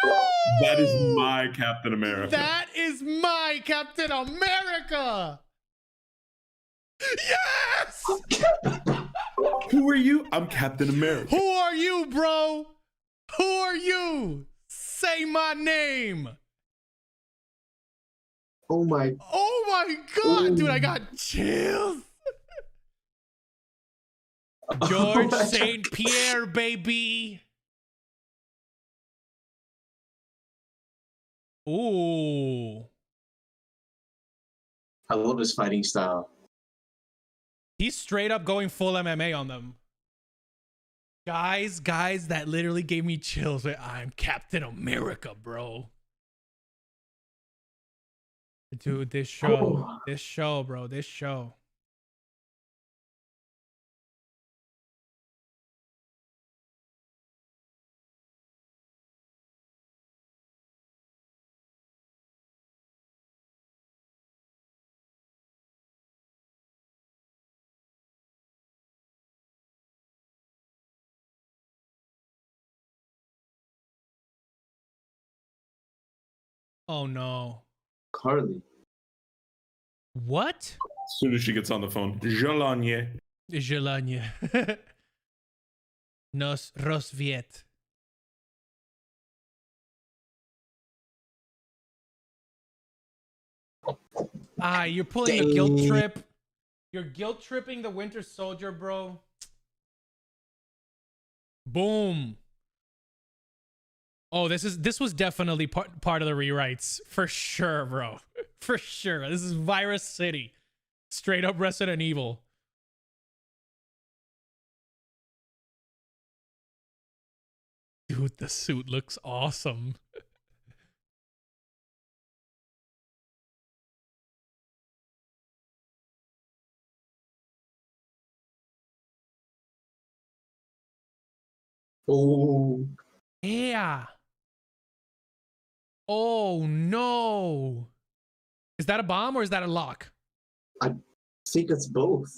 Ow! That is my Captain America. That is my Captain America. Yes. Who are you? I'm Captain America. Who are you, bro? Who are you? Say my name. Oh my. Oh my god, Ooh. dude, I got chills. George St. Pierre, baby. Ooh. I love his fighting style. He's straight up going full MMA on them. Guys, that literally gave me chills. I'm Captain America, bro. Dude, this show, bro, this show. Oh no. Carly. What? As soon as she gets on the phone, Jelanya. Jelania. Nos rozviet. Ah, you're pulling a guilt trip. You're guilt tripping the Winter Soldier, bro. Boom. Oh, this was definitely part of the rewrites. For sure, bro. For sure. This is Virus City. Straight up Resident Evil. Dude, the suit looks awesome. Oh, Yeah. Oh, no. Is that a bomb or is that a lock? I think it's both.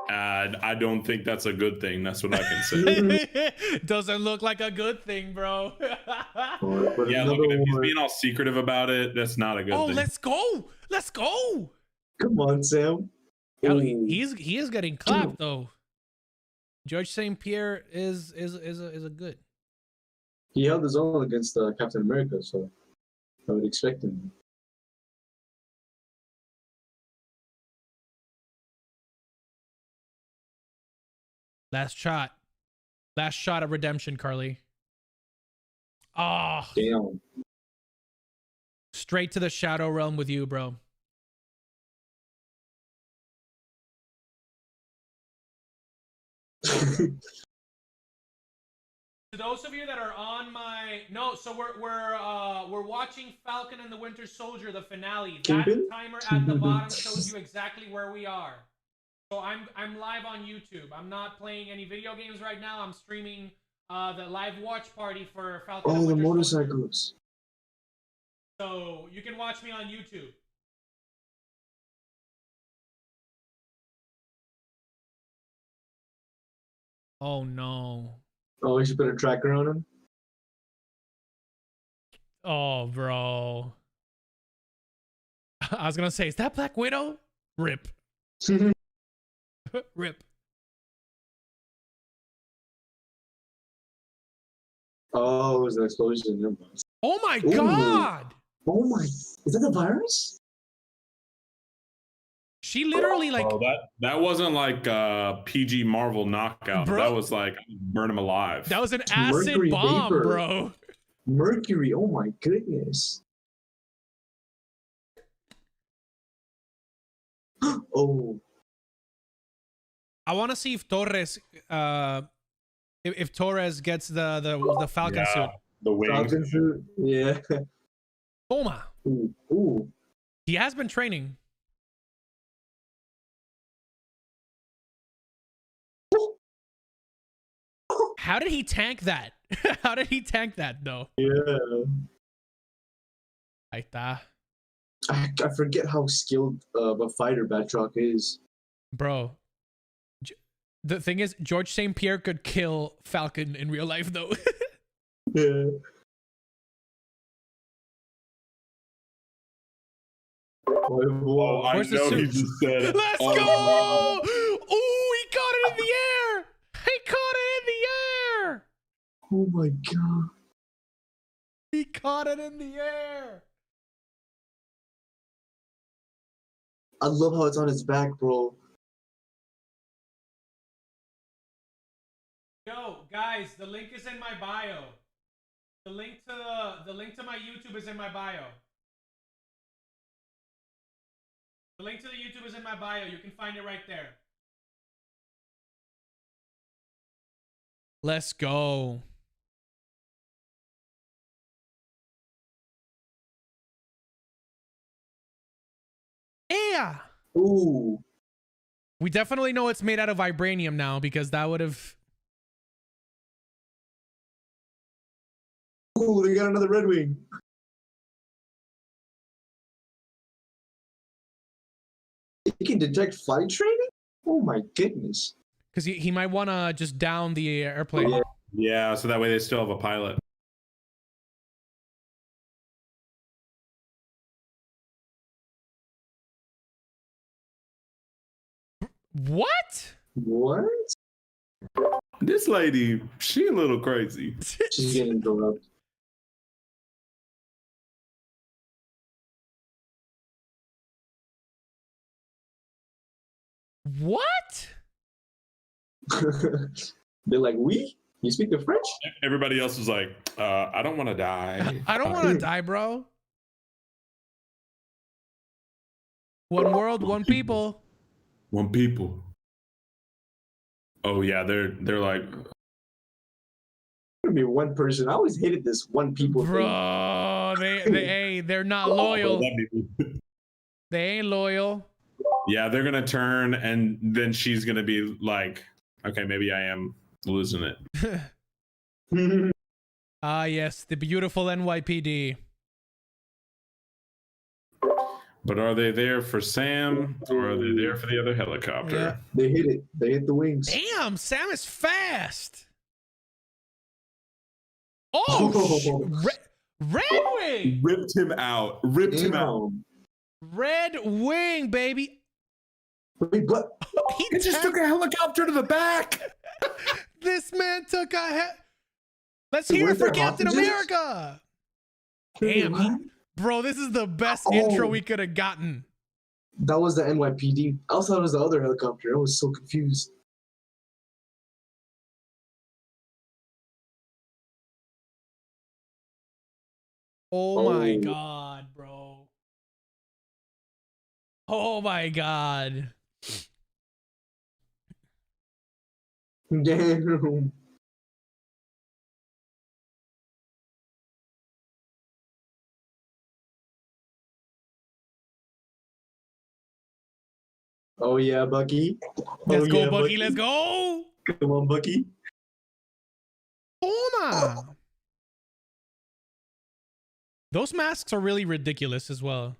I don't think that's a good thing. That's what I can say. Doesn't look like a good thing, bro. But Yeah, another look, if he's one. being all secretive about it, that's not a good Oh, thing. let's go. Let's go. Come on, Sam. Yo, Ooh. he is getting clapped though. George St. Pierre is a good. He held his own against Captain America, so I would expect him. Last shot. Last shot of redemption, Carly. Oh, Damn. straight to the Shadow Realm with you, bro. To those of you that are on my so we're watching Falcon and the Winter Soldier, the finale. That Kingpin? timer at the bottom shows you exactly where we are. So I'm live on YouTube. I'm not playing any video games right now. I'm streaming the live watch party for Falcon and Oh, the Winter motorcycles. Soldier. So you can watch me on YouTube. Oh no. Oh, we should put a tracker on him. Oh, bro. I was gonna say, is that Black Widow? Rip. Rip. Oh, it was an explosion. Oh my Ooh. god! Oh my! Is that the virus? She literally like that wasn't like a PG Marvel knockout. Bro. That was like burn him alive. that was an acid Mercury bomb, vapor. bro. Mercury. Oh my goodness. Oh. I want to see if Torres if Torres gets the Falcon suit. The wings. Falcon suit. Yeah. Toma. Ooh. Ooh. He has been training. How did he tank that? How did he tank that though? Yeah. Ahí está. I forget how skilled of a fighter Batroc is. Bro. The thing is, George St. Pierre could kill Falcon in real life though. Yeah. Oh, I Where's the know he suit? just said. Let's oh, go! Ooh, he caught it in the air! He caught it in the air! Oh my god. He caught it in the air! I love how it's on his back, bro. Yo, guys, the link is in my bio. The link to my YouTube is in my bio. The link to the YouTube is in my bio. You can find it right there. Let's go. Yeah. Ooh. We definitely know it's made out of vibranium now because that would have. Ooh, they got another Red Wing. He can detect flight training? Oh my goodness. Because he might want to just down the airplane. Yeah. Yeah, so that way they still have a pilot. What? What? This lady, she a little crazy. She's getting corrupt. What? They're like, we? You speak the French? Everybody else was like, I don't want to die. I don't want to die, bro. One world, one people. One people. Oh yeah, they're like, Gonna be one person. I always hated this one people thing. Bro, they're not loyal. They ain't loyal. Yeah, they're gonna turn, and then she's gonna be like, okay, maybe I am losing it. Ah, yes, the beautiful NYPD. But are they there for Sam, or are they there for the other helicopter? Yeah. They hit it. They hit the wings. Damn, Sam is fast. Oh, Red Wing. Ripped him out. Ripped him out. Red Wing, baby. Wait, what? He just took a helicopter to the back. This man took a Let's hear it for Captain America. Damn. Bro, this is the best intro we could have gotten. That was the NYPD. I also thought it was the other helicopter. I was so confused. Oh my god, bro. Oh my god. Damn. Oh yeah, Bucky. Let's go, yeah, Bucky. Let's go. Come on, Bucky. Toma. Those masks are really ridiculous as well.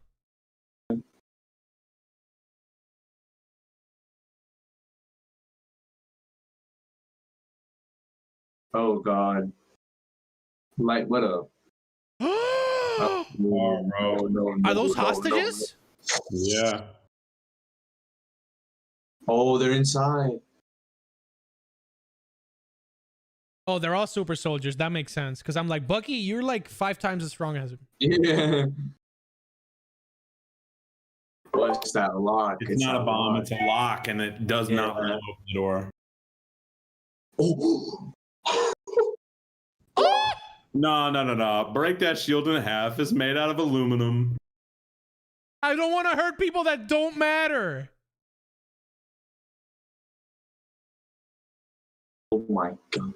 Oh god. Like what up? Oh, No, are those hostages? Yeah. Oh, they're inside. Oh, they're all super soldiers. That makes sense. Because I'm like, Bucky, you're like 5 times as strong as him. Yeah. What's that lock? It's not a bomb, it's a lock, and it does not blow open the door. Oh. No. Break that shield in half. It's made out of aluminum. I don't want to hurt people that don't matter. Oh my god.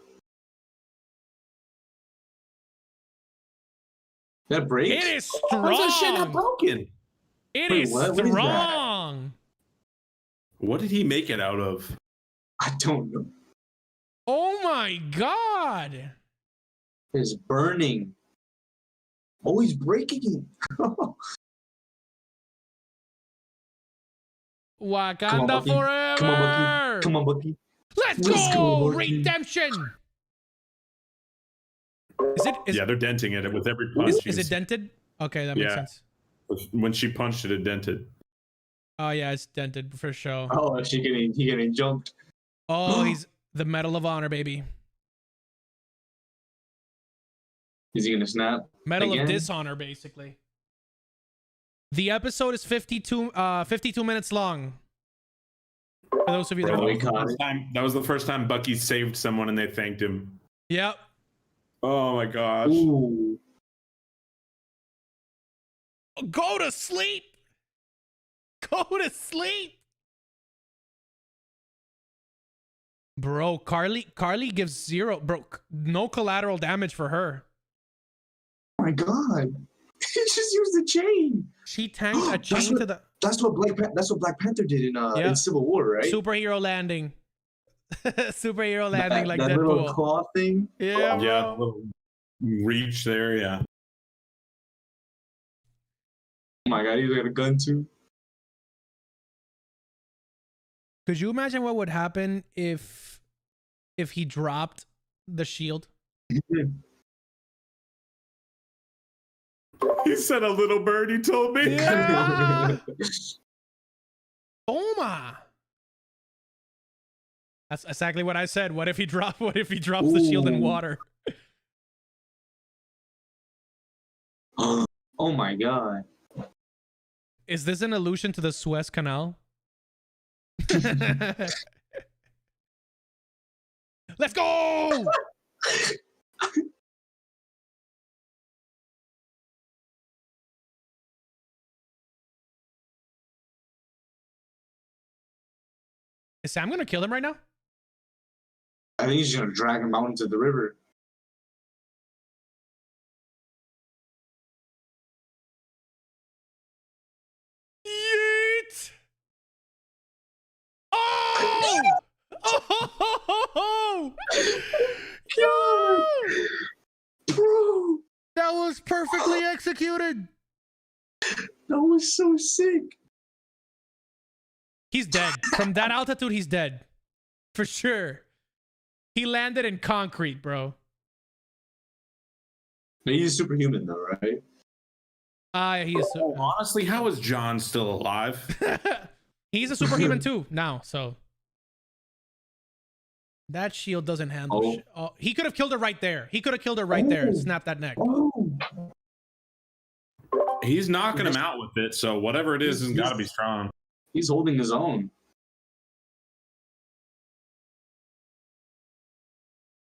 That breaks? It is strong. How's that shit not broken? It Wait, is what is that? strong. What did he make it out of? I don't know. Oh my god. It's burning. Oh, he's breaking it. Wakanda Bucky. forever. Come on, Bucky. Come on, Bucky. Let's Let's go. go, Bucky. Redemption. Is Yeah, they're denting it with every punch. is it dented? Okay, that makes Yeah. sense. When she punched it, it dented. Oh yeah, it's dented for sure. Oh, he getting jumped. Oh, he's the Medal of Honor, baby. Is he gonna snap? Medal again? of Dishonor, basically. The episode is 52 minutes long. For those of you that Bro, don't That was the first time Bucky saved someone and they thanked him. Yep. Oh my gosh. Ooh. Go to sleep. Go to sleep. Bro, Carly gives 0. Bro, no collateral damage for her. Oh my god. He just used the chain. She tanked a chain to the That's what Black Panther did in Civil War, right? superhero landing. Superhero landing like that little Deadpool. claw thing. Yeah, Yeah, bro. little reach there, yeah. Oh my god, he's got a gun too. Could you imagine what would happen if he dropped the shield? He said a little birdie told me. Yeah. Toma. That's exactly what I said. What if he drops the shield in water? Oh my god. Is this an allusion to the Suez Canal? Let's go! Is Sam gonna kill him right now? I think he's gonna drag him out into the river. Yeet! Oh! Oh! Yo! Bro, That was perfectly executed. that was so sick. He's dead. From that altitude, he's dead. For sure. He landed in concrete, bro. He's superhuman though, right? He is. Honestly, how is John still alive? He's a superhuman too now, so. That shield doesn't handle shit. Oh, he could have killed her right there. He could have killed her right there and snapped that neck. Oh. He's knocking him out with it, so whatever it is has got to be strong. He's holding his own.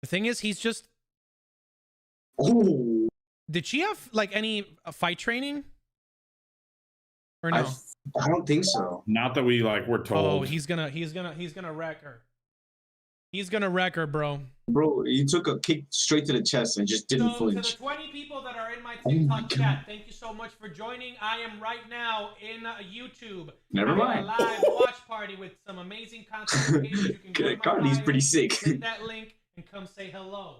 The thing is, he's just. Oh. Did she have like any fight training? Or no? I don't think so. Not that we were told. Oh, he's gonna wreck her. He's gonna wreck her, bro. Bro, he took a kick straight to the chest and just didn't So flinch. to the 20 people that are in my TikTok chat, thank you so much for joining. I am right now in YouTube. Never mind. A live watch party with some amazing content creators. You can go to my Carly's bio, pretty sick. hit that link and come say hello.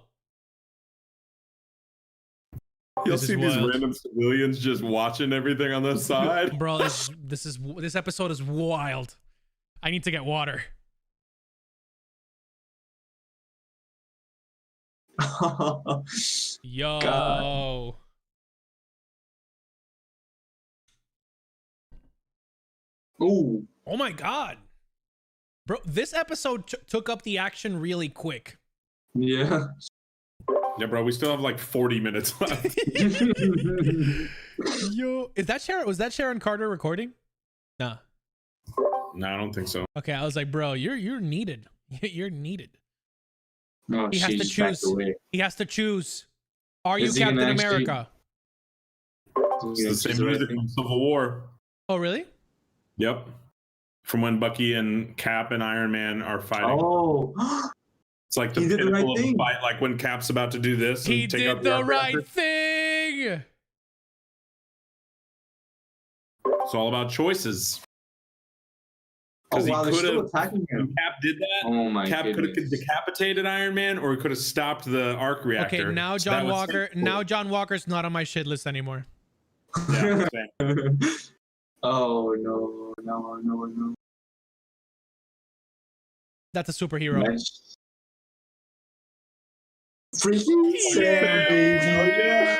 You'll This see is these wild. random civilians just watching everything on the side. Bro, this episode is wild. I need to get water. Yo. God. Ooh. Oh my god. Bro, this episode took up the action really quick. Yeah. Yeah, bro, we still have 40 minutes left. Yo, is that Sharon? Was that Sharon Carter recording? Nah. No, I don't think so. Okay, I was like, bro, you're needed. You're needed. No, He has to she's back choose. away. He has to choose. Are you Is he gonna Captain actually- America? It's the same music from Civil War. Oh, really? Yep. From when Bucky and Cap and Iron Man are fighting. Oh. It's like the He did the pinnacle right of the thing. fight, like when Cap's about to do this. He and take did out the arc right reactor. thing. It's all about choices. Oh, Because wow, they're he could still have. attacking him. Cap did that. Oh my Cap could have goodness. decapitated Iron Man, or he could have stopped the arc reactor. Okay, now So that John was Walker. simple. Now John Walker's not on my shit list anymore. Yeah, same. Oh no. That's a superhero. Nice. Freaking Sam, Yeah.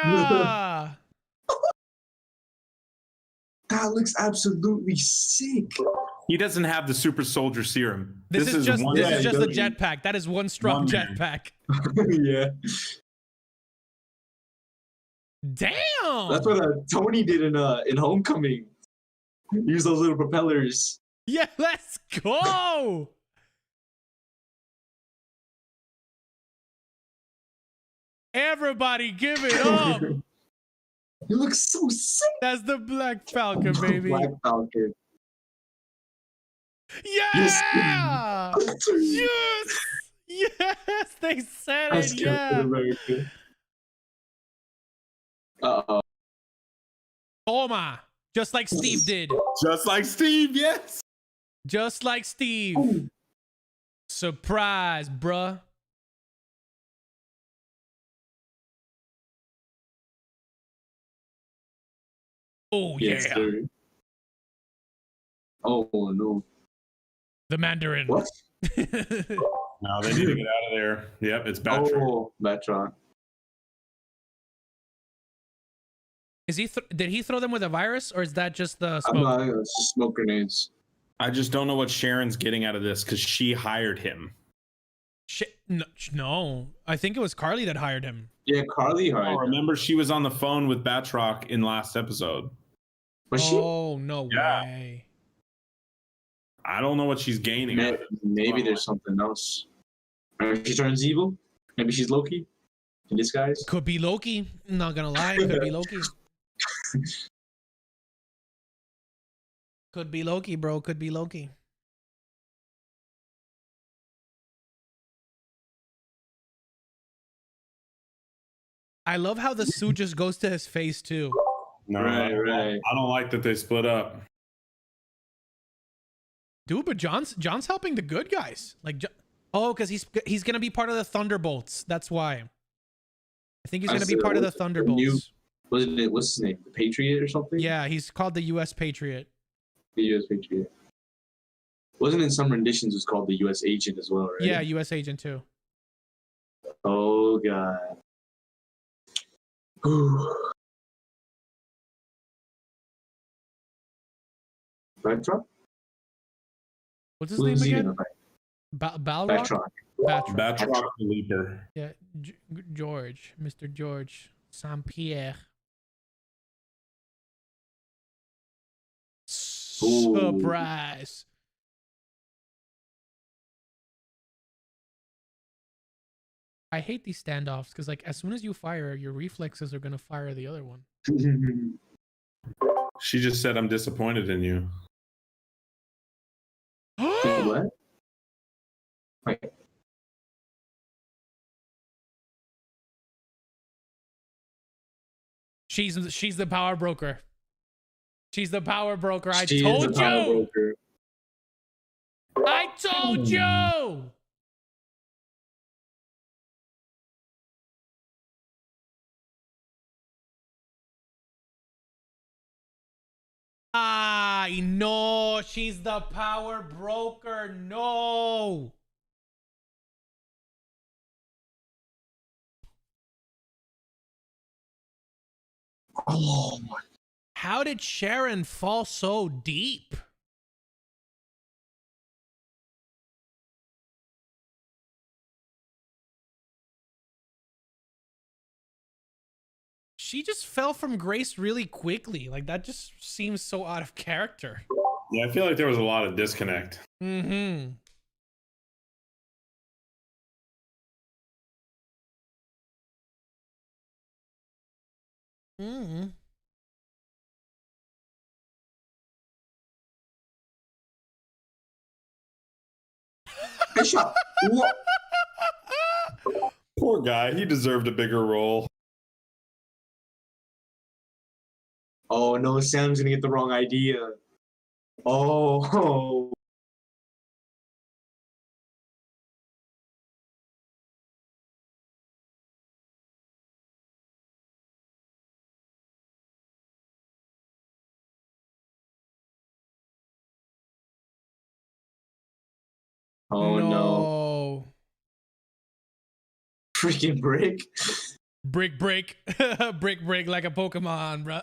That looks absolutely sick. He doesn't have the super soldier serum. This is just one this guy. is just a doesn't. jetpack. That is one strong One man. jetpack. Yeah. Damn. That's what Tony did in Homecoming. Use those little propellers. Yeah, let's go. Everybody give it up. He looks so sick. That's the Black Falcon, baby. Black Falcon. Yeah! Yes! Yes! They said That's it, yeah! America. Uh-oh. Toma! Just like Steve did. Just like Steve, yes. Just like Steve. Ooh. Surprise, bruh. Oh, yeah. Yes, sir. Oh, no. The Mandarin. What? No, they need to get out of there. Yep, it's Batman. Oh, Metron. Is he? Did he throw them with a virus, or is that just the I'm smoke? not, it's just smoke grenades. I just don't know what Sharon's getting out of this because she hired him. No, I think it was Carly that hired him. Yeah, Carly hired Oh, him. remember she was on the phone with Batroc in last episode. Was she? Oh, no Yeah. way. I don't know what she's gaining. out of it. Maybe there's something else. Or she turns evil. Maybe she's Loki in disguise. Could be Loki. I'm not gonna lie. Could be Loki. Could be Loki, bro. Could be Loki. I love how the suit just goes to his face too. No, Right. I don't like that they split up. Dude, but John's helping the good guys. Like, oh, because he's gonna be part of the Thunderbolts. That's why. I think he's gonna be part of the Thunderbolts. What's his name? The Patriot or something? Yeah, he's called the U.S. Patriot. The U.S. Patriot. Wasn't in some renditions it was called the U.S. Agent as well, right? Yeah, U.S. Agent too. Oh god. Backtrack? What's his name again? Balrog? Backtrack. Batroc. Batroc the Leaper. Yeah, George, Mr. George Saint Pierre. Surprise! I hate these standoffs because, like, as soon as you fire, your reflexes are gonna fire the other one. She just said, "I'm disappointed in you." What? Wait. She's the power broker. She's the power broker. I She is told the power you. broker. I told you. No, she's the power broker. No. Oh my. How did Sharon fall so deep? She just fell from grace really quickly. Like, that just seems so out of character. Yeah, I feel like there was a lot of disconnect. Mm-hmm. Mm-hmm. Bishop. What? Poor guy. He deserved a bigger role. Oh no, Sam's gonna get the wrong idea. Oh. Oh no. No. Freaking brick. Brick, break. Brick like a Pokemon, bruh.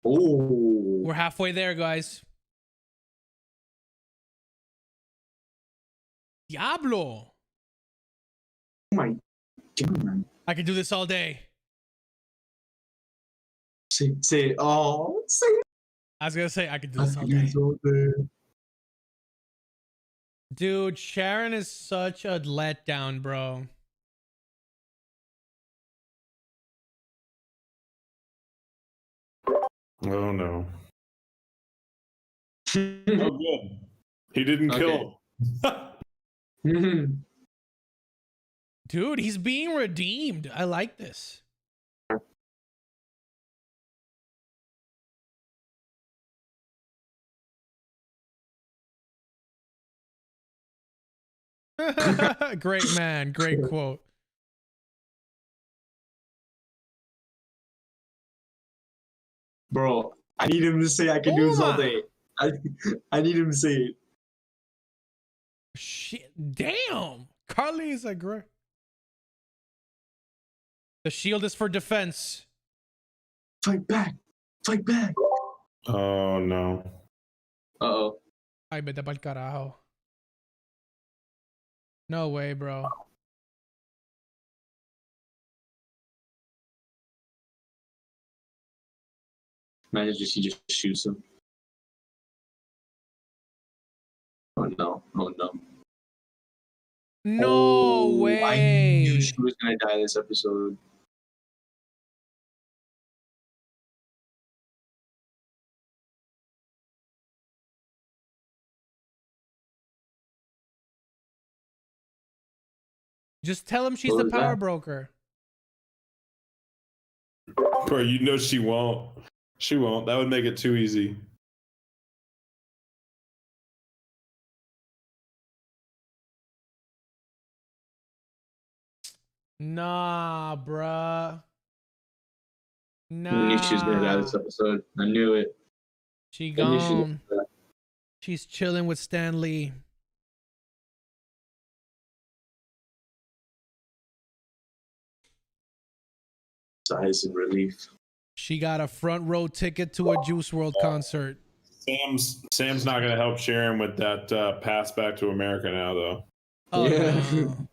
Oh. We're halfway there, guys. Diablo. Oh my god. I could do this all day. Say, oh, say I was gonna say I could do this all day. Dude, Sharon is such a letdown, bro. Oh no. Oh good. He didn't kill him. Dude, he's being redeemed. I like this. Great man. Great quote. Bro, I need him to say I can do this all day. I need him to say it. Shit. Damn. Carly is a great. The shield is for defense. Fight back. Fight back. Oh no. Uh-oh. Ay, vete pa'l carajo. No way, bro. Imagine he just shoots him. Oh no! Oh no! No Oh, I knew way. she was gonna die this episode. Just tell him she's What the was power that? broker. Bro, you know she won't. She won't. That would make it too easy. Nah, bruh. I knew she was gonna die Nah. this episode. I knew it. She I knew she was gone. gonna die. She's chilling with Stan Lee. Sighs in relief. She got a front row ticket to a Juice World concert. Sam's not gonna help Sharon with that pass back to America now, though. Oh Yeah. no.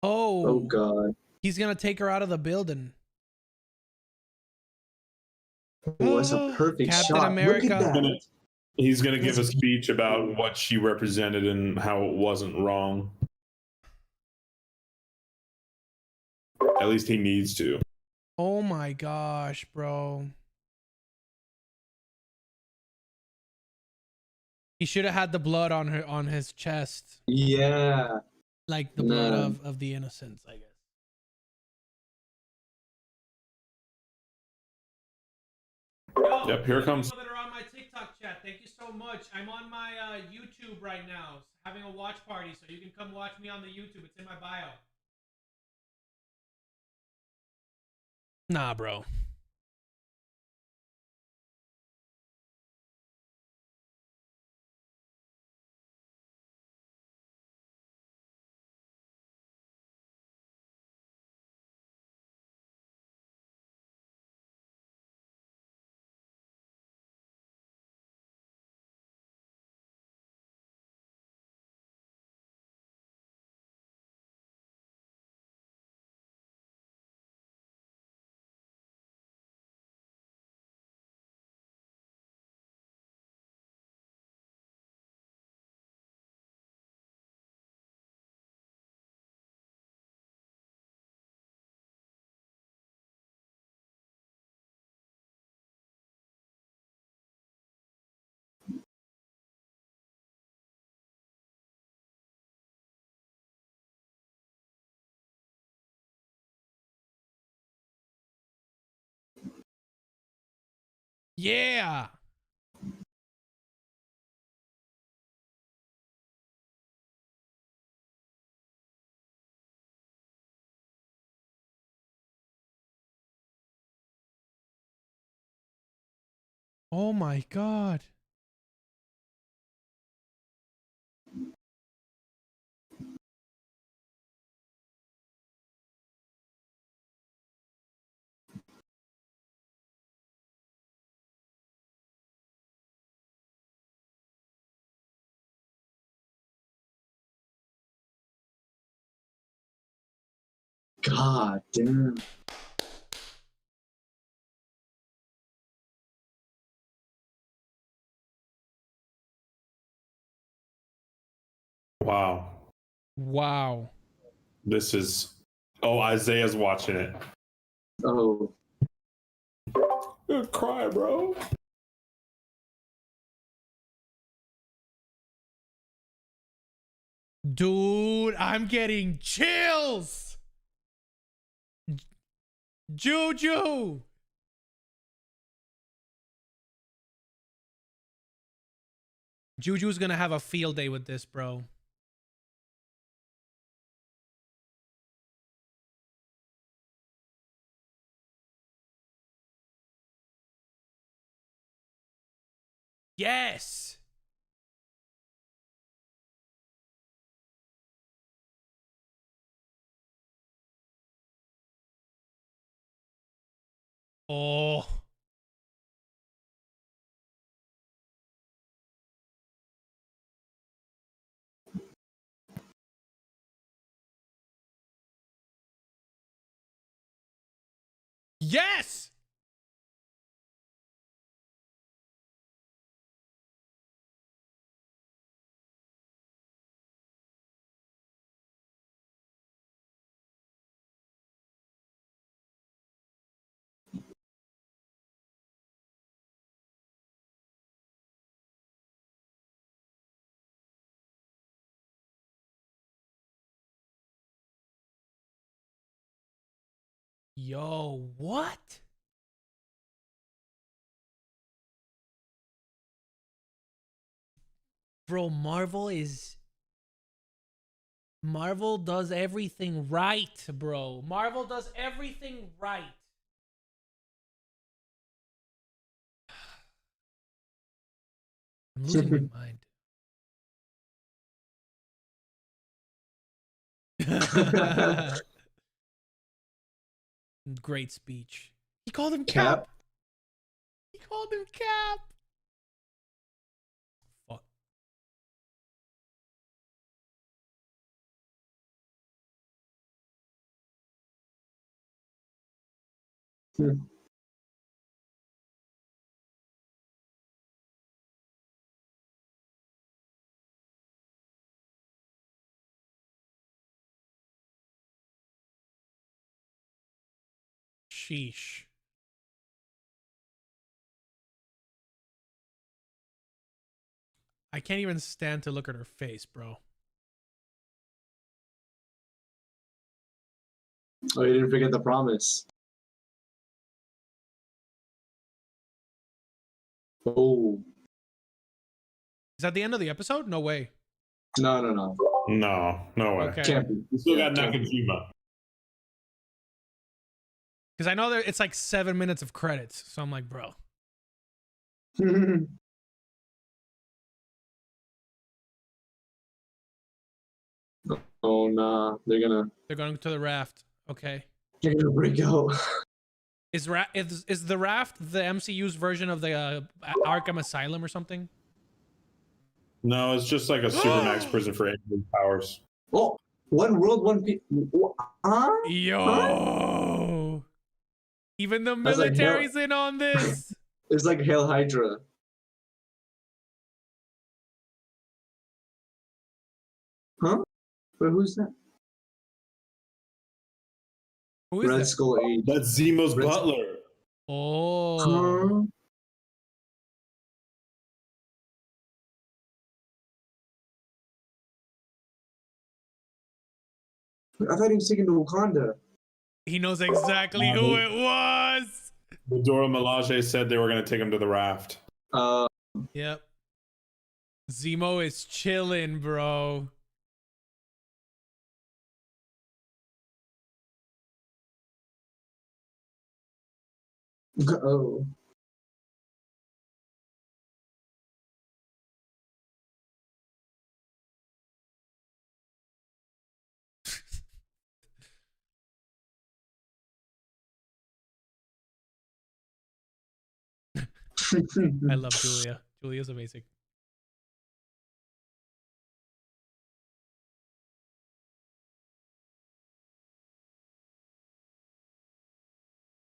Oh Oh, god. he's gonna take her out of the building. Oh, that's a perfect Captain shot. America. Look at that. He's gonna give a speech about what she represented and how it wasn't wrong. At least he needs to. Oh my gosh, bro. He should have had the blood on his chest. Yeah. Like the blood Man. of the innocents, I guess. Yo, Yep, here it comes. People that are on my TikTok chat, thank you so much. I'm on my YouTube right now, having a watch party, so you can come watch me on the YouTube. It's in my bio. Nah, bro. Yeah. Oh my god. God damn. Wow. Wow. This is. Oh, Isaiah's watching it. Oh. Gonna cry, bro. Dude, I'm getting chills. Juju. Juju's gonna have a field day with this, bro. Yes. Oh. Yes. Yo, what? Bro, Marvel does everything right, bro. Marvel does everything right. I'm losing my mind. Great speech. He called him Cap. He called him Cap. Fuck. Sheesh. I can't even stand to look at her face, bro. Oh, you didn't forget the promise. Oh. Is that the end of the episode? No way. No. No way. Okay. Can't be. We still got Can't be. Nakajima. Because I know it's like 7 minutes of credits. So I'm like, bro. Oh, nah. They're going to the raft. Okay. break out. Is the raft the MCU's version of the Arkham Asylum or something? No, it's just like a supermax prison for alien powers. Oh, one world, one people. Yo. Even the That's like military's in on this. It's like Hail Hydra. Huh? Wait, who's that? Who is Red that? Skull 8. That's Zemo's Red- butler. Oh. Huh? I thought he was taken to Wakanda. He knows exactly who it was. Dora Milaje said they were going to take him to the raft. Yep. Zemo is chilling, bro. Oh. I love Julia. Julia's amazing.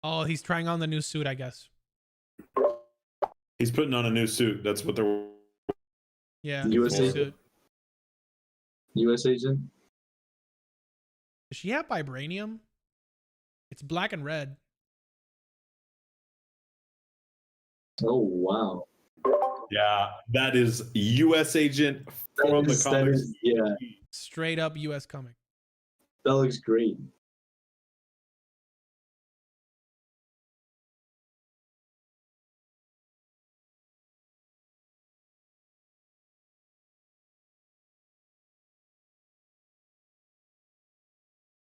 Oh, he's trying on the new suit, I guess. He's putting on a new suit. That's what they're. Yeah. US new agent. suit. US agent. Does she have vibranium? It's black and red. Oh wow. Yeah, that is U.S. agent from the comics. Yeah, Straight up US comic. that looks great.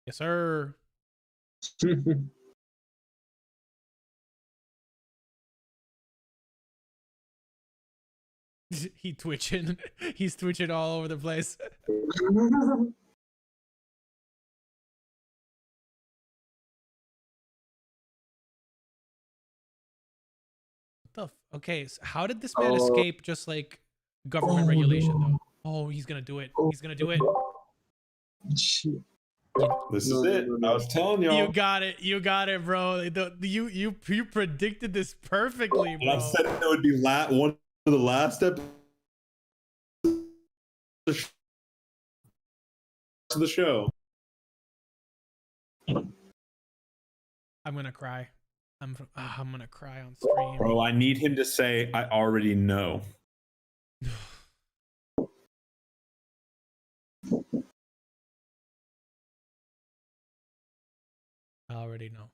Yes, sir. He twitching. He's twitching all over the place. Okay, so how did this man escape just like government regulation though? Oh, he's gonna do it. He's gonna do it. Shit. This is it. I was telling y'all. You got it. You got it, bro. You predicted this perfectly, And I bro. said it would be one of the last episodes of the show. I'm gonna cry. I'm gonna cry on stream. Bro, I need him to say, I already know. I already know.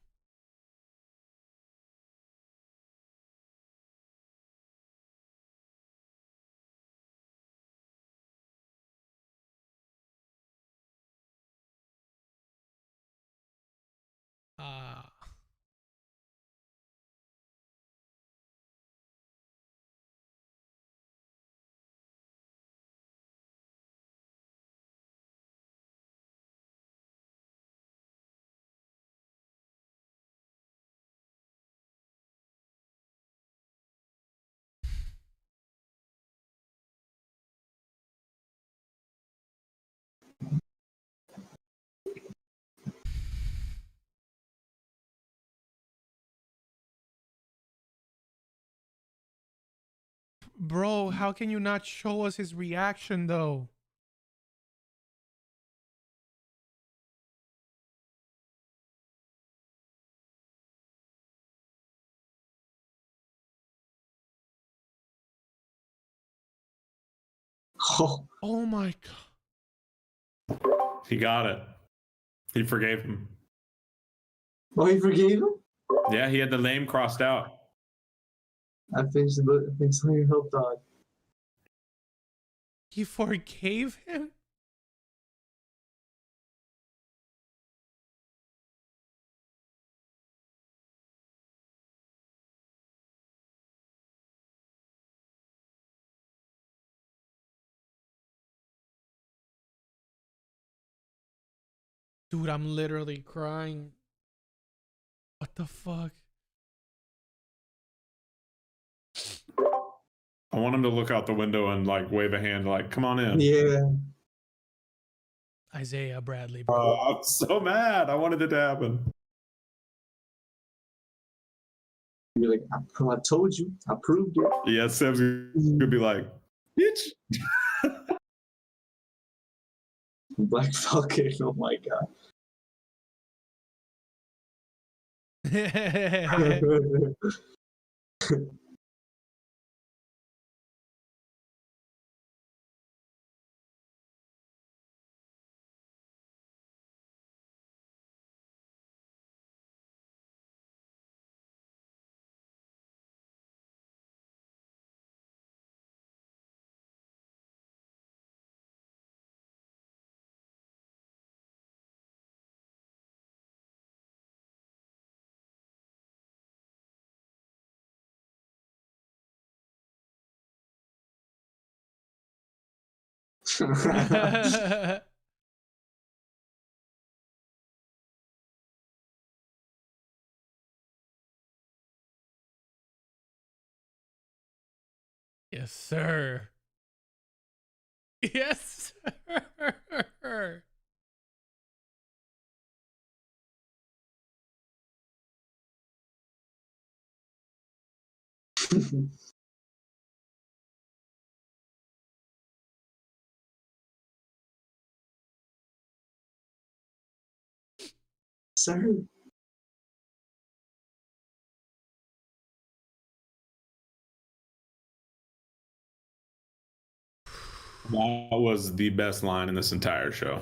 Bro, how can you not show us his reaction though? Oh my god. He got it. He forgave him. Oh, he forgave him? Yeah, he had the name crossed out. I finished the book. Thanks for your help, dog. He forgave him? Dude, I'm literally crying. What the fuck? I want him to look out the window and like wave a hand, like, come on in. Yeah. Isaiah Bradley, bro. I'm so mad. I wanted it to happen. You're like, I told you. I proved it. Yeah, Sam's gonna be like, bitch. Black Falcon. Oh my god. Yes, sir. Yes, sir. Sir. That was the best line in this entire show.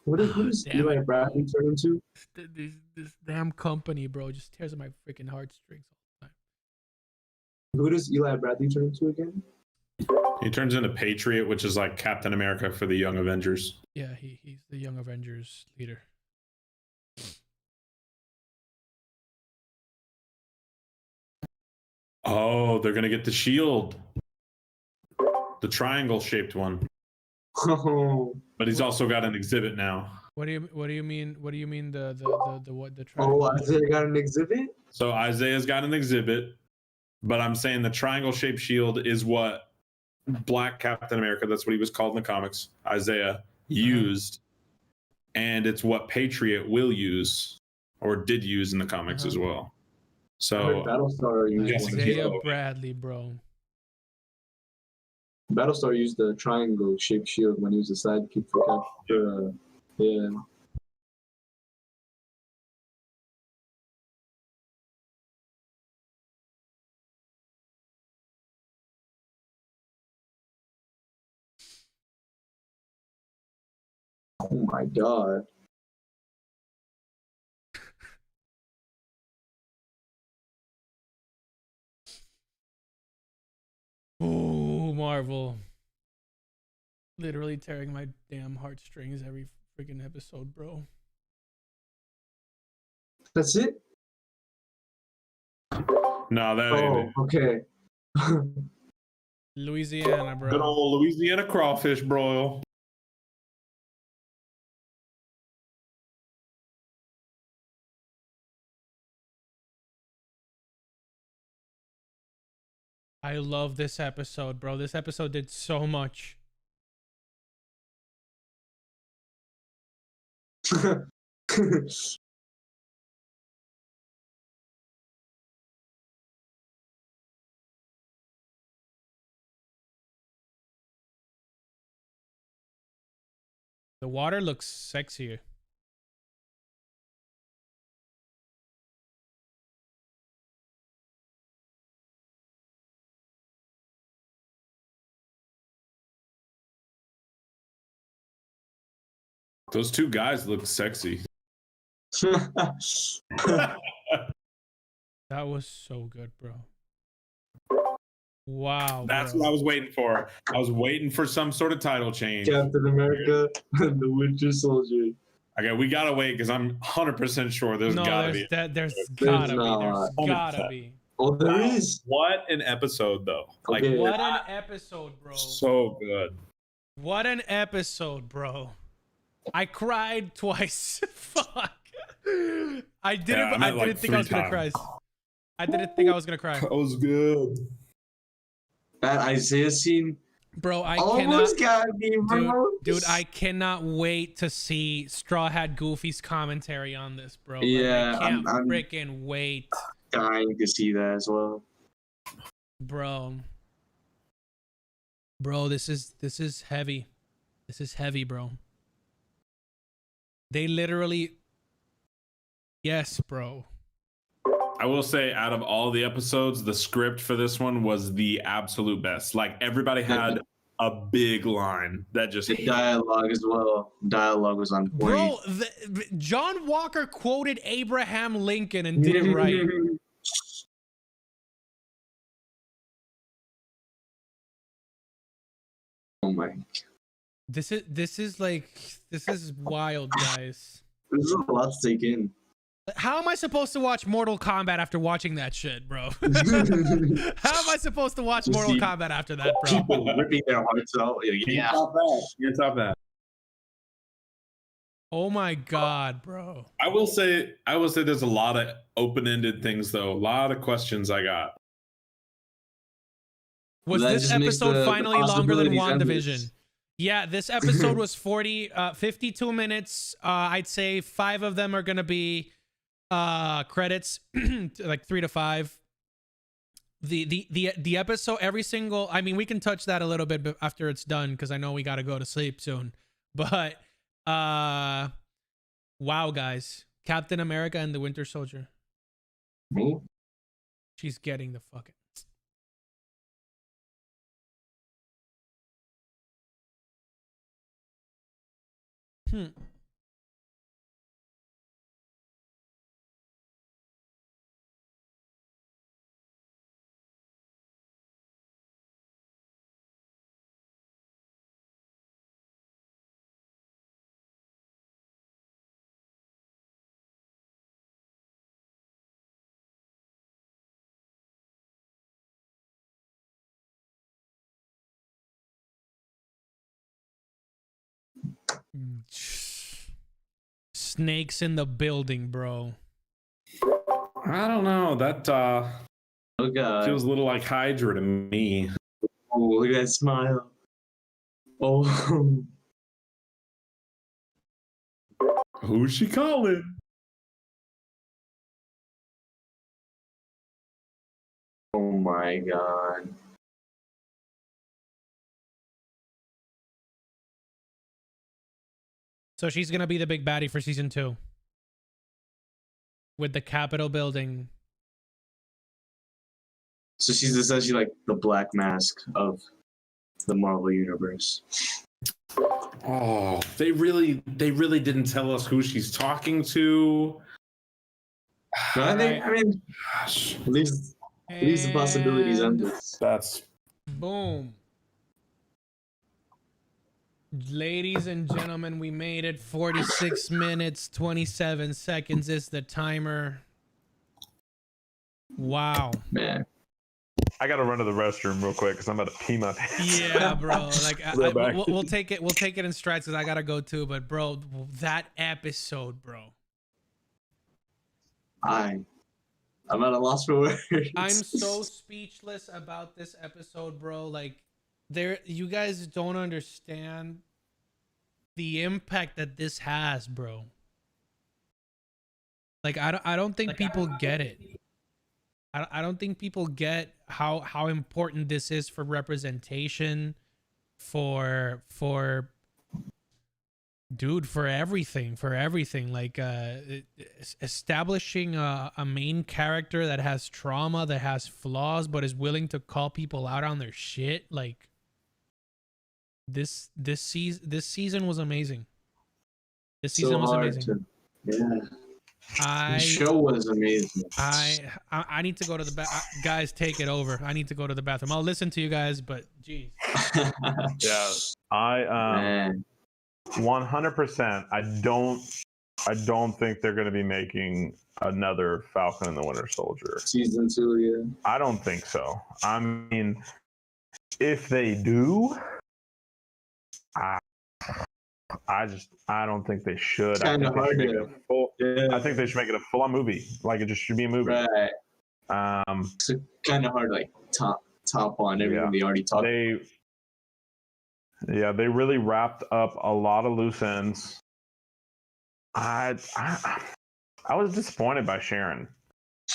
What does Damn Eli it, Bradley turn into? This damn company, bro, just tears at my freaking heartstrings all the time. Who does Eli Bradley turn into again? He turns into Patriot, which is like Captain America for the Young Avengers. Yeah, he's the Young Avengers leader. Oh, they're gonna get the shield. The triangle shaped one. Oh, but he's also got an exhibit now. What do you mean? What do you mean the what the oh, triangle? Isaiah got an exhibit? So Isaiah's got an exhibit, but I'm saying the triangle shaped shield is what Black Captain America, that's what he was called in the comics, Isaiah, used. And it's what Patriot will use or did use in the comics as well. I heard So Battlestar used Yes, one. Isaiah Halo. Bradley, bro. Battlestar used the triangle shaped shield when he was a sidekick for yeah. Oh my god. Ooh, Marvel. Literally tearing my damn heartstrings every freaking episode, bro. That's it? no, that ain't it. Oh, okay. Louisiana, Good bro. old Louisiana crawfish broil. I love this episode, bro. This episode did so much. The water looks sexier. Those two guys look sexy. That was so good, bro. Wow, That's bro. what I was waiting for. I was waiting for some sort of title change. Captain America and the Winter Soldier. Okay, we gotta wait because I'm 100% sure there's No, gotta there's be. there's gotta be. There's not. gotta be. Oh, there Wow. is. What an episode, though. Like, Okay. What an episode, bro. so good. What an episode, bro. I cried twice. Fuck. I didn't Yeah, I meant, like, think I was gonna 3 cry. times. I didn't think I was gonna cry. That was good. That Isaiah scene Bro, I cannot almost got me, bro. Dude, I cannot wait to see Straw Hat Goofy's commentary on this, bro. Like, Yeah, I can't I'm freaking wait, dying to see that as well. bro. Bro, this is heavy. This is heavy, bro. They literally, yes, bro. I will say, out of all the episodes, the script for this one was the absolute best. Like, everybody had a big line that just The hit. dialogue as well. Dialogue was on point. Bro, John Walker quoted Abraham Lincoln and did it right. Oh my. This is wild, guys. This is a lot to take in. How am I supposed to watch Mortal Kombat after watching that shit, bro? How am I supposed to watch Just Mortal see Kombat after that, bro? People ripping their hearts out. Yeah. Stop that. You stop that. Oh my god, bro. I will say there's a lot of open-ended things though. A lot of questions I got. Was That this just makes episode the finally longer than possibilities WandaVision? endless. Yeah, this episode was 52 minutes. I'd say 5 of them are gonna be credits, like 3 to 5. The episode, every single, I mean, we can touch that a little bit after it's done because I know we gotta go to sleep soon. But wow, guys, Captain America and the Winter Soldier. Me? She's getting the fucking. Snakes in the building, bro. I don't know. That Oh god. feels a little like Hydra to me. Oh, look at that smile. Oh. Who's she calling? Oh my god. So she's gonna be the big baddie for season 2. With the Capitol building. So she's essentially like the Black Mask of the Marvel universe. Oh, they really didn't tell us who she's talking to. I mean, Gosh, leaves the possibilities endless. that's Boom. Ladies and gentlemen, we made it. 46 minutes, 27 seconds is the timer. Wow. Man. I gotta run to the restroom real quick because I'm about to pee my pants. Yeah, bro. Like Back. we'll take it. We'll take it in strides because I gotta go too. But bro, that episode, bro. I'm at a loss for words. I'm so speechless about this episode, bro. Like, you guys don't understand the impact that this has, bro. Like, I don't think people get it. I don't think people get how important this is for representation, for everything. Like, establishing a main character that has trauma, that has flaws, but is willing to call people out on their shit. Like, this season was amazing. This season was amazing. The show was amazing. I need to go to the guys, take it over. I need to go to the bathroom. I'll listen to you guys, but geez. Yeah, I 100%. I don't think they're going to be making another Falcon and the Winter Soldier season 2. Yeah, I don't think so. I mean, if they do, I don't think they should. It's kind of hard to. I think they should make it a full-on movie. Like, it just should be a movie. Right. It's kind of hard to like top on everything they already talked. They really wrapped up a lot of loose ends. I was disappointed by Sharon.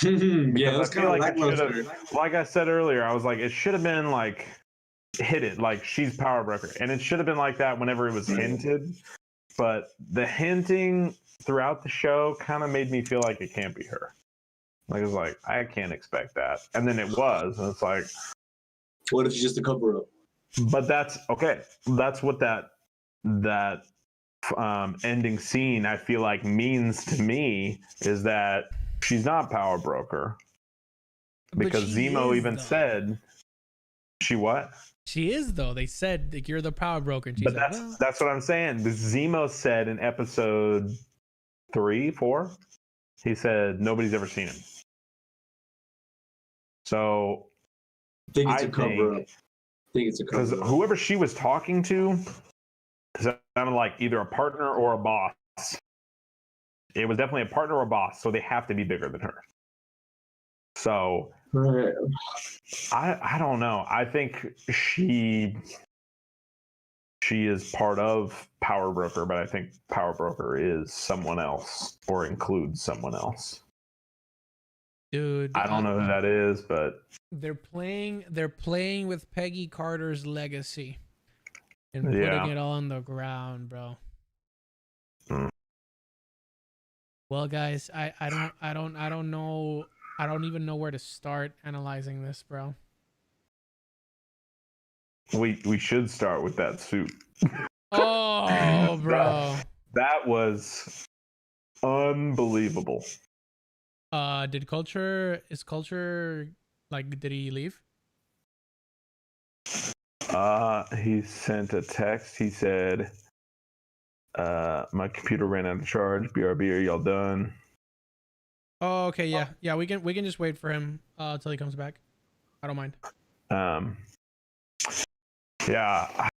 Yeah, I feel like I said earlier, I was like, it should have been like hit it like she's power broker, and it should have been like that whenever it was hinted. But the hinting throughout the show kind of made me feel like it can't be her. Like, it was like, I can't expect that, and then it was, and it's like, what if it's just a cover up? But that's okay. That's what that ending scene, I feel like, means to me, is that she's not power broker, because Zemo even said she what? She is, though. They said like, you're the power broker. And but that's what I'm saying. The Zemo said in episode 3, 4, he said nobody's ever seen him. So I think it's a cover up. Because whoever she was talking to sounded like either a partner or a boss. It was definitely a partner or a boss, so they have to be bigger than her. So I don't know. I think she is part of Power Broker, but I think Power Broker is someone else or includes someone else. Dude, I don't know who that is, but they're playing with Peggy Carter's legacy and putting it all on the ground, bro. Well, guys, I don't know. I don't even know where to start analyzing this, bro. We should start with that suit. Oh, bro. That was unbelievable. Is Culture like, did he leave? He sent a text. He said, my computer ran out of charge. BRB, are y'all done? Oh, okay, yeah. We can just wait for him till he comes back. I don't mind. Yeah.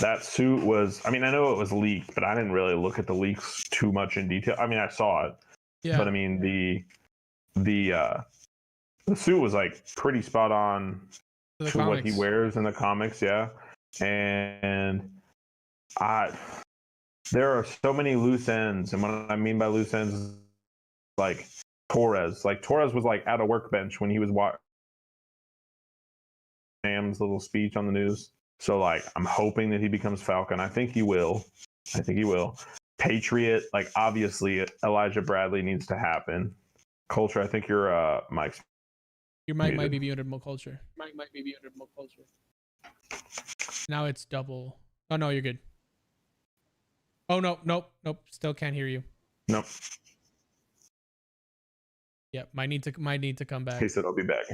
that suit was. I mean, I know it was leaked, but I didn't really look at the leaks too much in detail. I mean, I saw it, Yeah. but I mean the suit was like pretty spot on to what he wears in the comics. Yeah, and there are so many loose ends, and what I mean by loose ends is like Torres. Like Torres was like at a workbench when he was watching Sam's little speech on the news. So like I'm hoping that he becomes Falcon. I think he will. Patriot, like obviously Elijah Bradley needs to happen. Culture, I think your mic's Your mic might be muted, more culture. Now it's double. Oh no, you're good. Oh no, nope. Still can't hear you. Nope. Yep, might need to come back. He said I'll be back.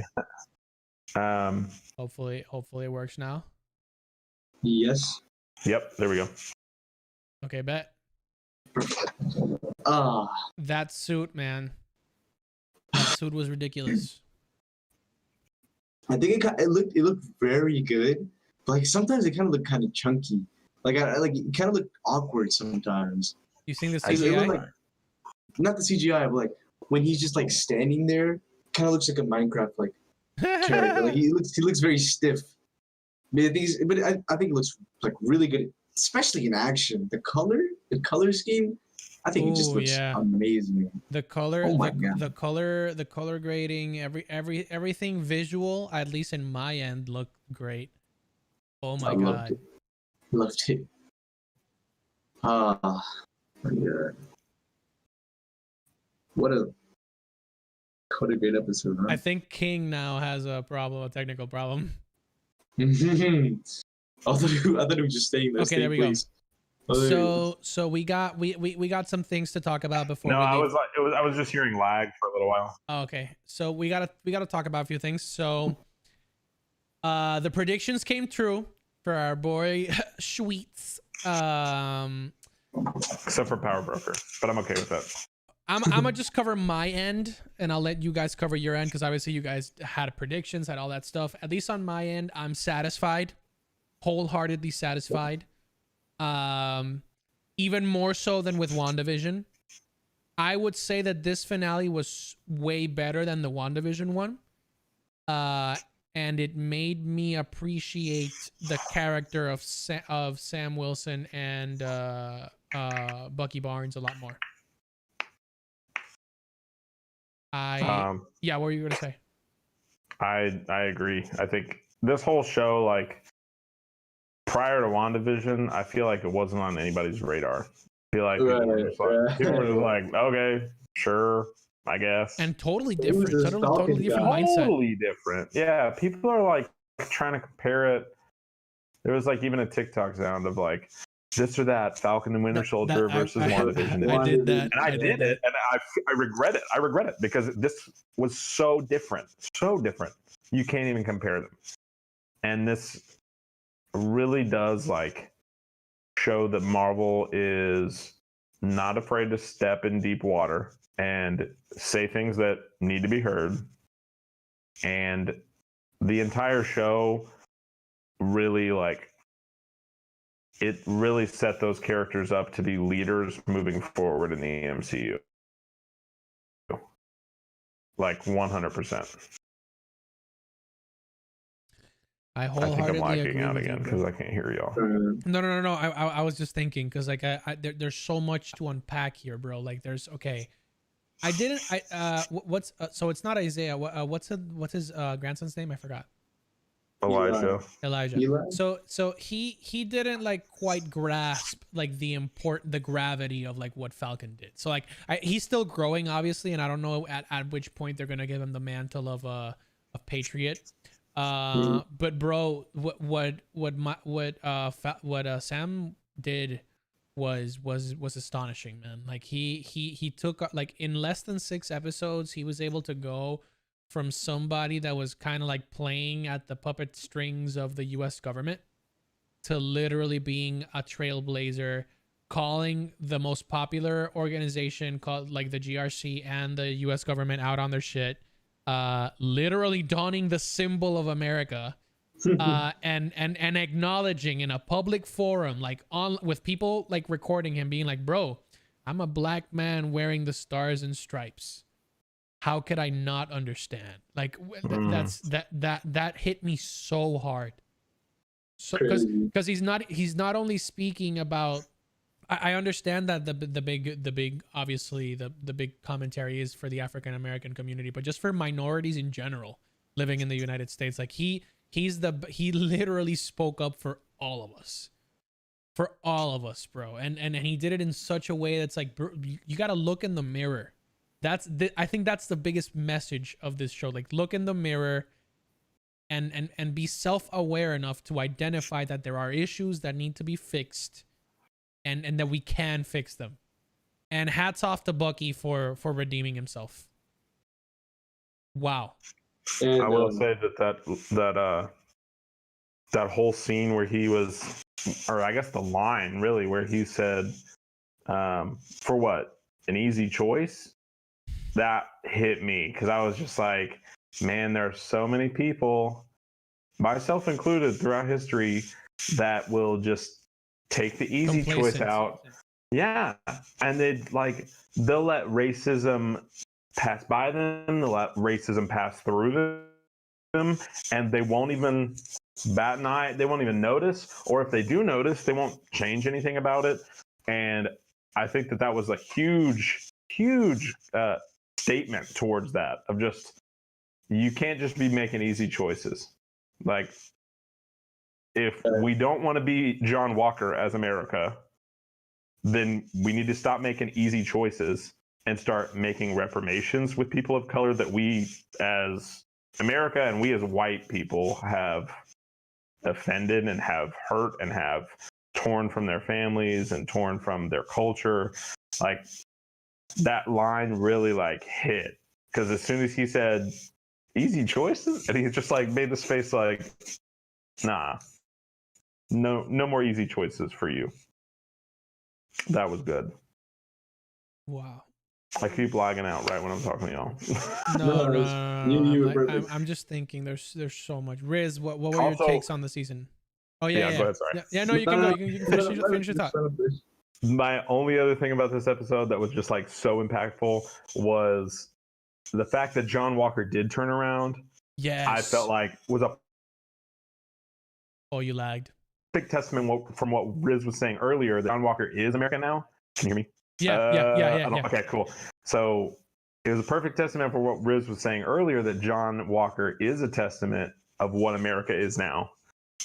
Hopefully it works now. Yes. Yep, there we go. Okay, bet. That suit, man. That suit was ridiculous. I think it looked very good, but like sometimes it kind of looked kind of chunky. Like it kind of looked awkward sometimes. You seen the CGI? Like, not the CGI, but like when he's just like standing there, kind of looks like a Minecraft like character. Like he looks very stiff. I think it looks like really good, especially in action. The color scheme, I think it just looks amazing. The color, the color grading, everything visual, at least in my end, looked great. Oh my god. Loved it. My god. What a great episode, huh? I think King now has a technical problem. I thought he was just staying there. Okay, there we go. So we got some things to talk about before. No, I was just hearing lag for a little while. Oh, okay, so we gotta talk about a few things. So, the predictions came true for our boy Schweetz. Except for Power Broker, but I'm okay with that. I'm gonna just cover my end, and I'll let you guys cover your end because obviously you guys had predictions, had all that stuff. At least on my end, I'm satisfied, wholeheartedly satisfied. Even more so than with WandaVision. I would say that this finale was way better than the WandaVision one. And it made me appreciate the character of Sam Wilson and Bucky Barnes a lot more. Yeah, what were you gonna say? I agree. I think this whole show, like prior to WandaVision, I feel like it wasn't on anybody's radar. I feel like people were just like, okay, sure, I guess. And totally different. Totally different mindset. Totally different. Yeah, people are like trying to compare it. There was like even a TikTok sound of like this or that, Falcon and Winter Soldier versus WandaVision. I did that. And I did it, and I regret it. I regret it because this was so different. So different. You can't even compare them. And this really does like show that Marvel is not afraid to step in deep water and say things that need to be heard. And the entire show really it really set those characters up to be leaders moving forward in the MCU. Like 100%. I wholeheartedly think I'm agree lacking out with again you, because I can't hear y'all. No. I was just thinking because like there's so much to unpack here, bro. Like there's so it's not Isaiah. What's his grandson's name? I forgot. Elijah. Eli? So he didn't like quite grasp like the gravity of like what Falcon did. So like he's still growing obviously, and I don't know at which point they're gonna give him the mantle of Patriot. But bro, what Sam did was astonishing, man. Like he took like in less than 6 episodes, he was able to go from somebody that was kind of like playing at the puppet strings of the US government to literally being a trailblazer, calling the most popular organization called like the GRC and the US government out on their shit, literally donning the symbol of America and acknowledging in a public forum, like on with people like recording him, being like, bro, I'm a black man wearing the stars and stripes. How could I not understand? Like that hit me so hard. So because he's not only speaking about, I understand that the big obviously the big commentary is for the African American community, but just for minorities in general living in the United States, like he literally spoke up for all of us. For all of us, bro. And he did it in such a way that's like, bro, you got to look in the mirror. I think that's the biggest message of this show. Like, look in the mirror and be self-aware enough to identify that there are issues that need to be fixed and that we can fix them. And hats off to Bucky for redeeming himself. Wow. And, I will say that whole scene where he was, or I guess the line really, where he said, for what, an easy choice? That hit me, because I was just like, man, there are so many people, myself included, throughout history that will just take the easy choice out. Yeah. And they'll let racism pass by them, they'll let racism pass through them, and they won't even bat an eye, they won't even notice, or if they do notice, they won't change anything about it. And I think that was a huge statement towards that, of just, you can't just be making easy choices. Like, if we don't want to be John Walker as America, then we need to stop making easy choices and start making reparations with people of color that we as America and we as white people have offended and have hurt and have torn from their families and torn from their culture. Like, that line really hit, because as soon as he said easy choices, and he just made this face like, nah, no more easy choices for you. That was good. Wow. I keep lagging out right when I'm talking to y'all. No. I'm just thinking there's so much. Riz, what were your takes on the season? Oh yeah. Go ahead, sorry. Yeah, no, you can go. You can finish your thought. My only other thing about this episode that was just so impactful was the fact that John Walker did turn around. Yes. I felt was a you lagged. big testament from what Riz was saying earlier, that John Walker is American now. Can you hear me? Yeah. Okay, cool. So it was a perfect testament for what Riz was saying earlier, that John Walker is a testament of what America is now.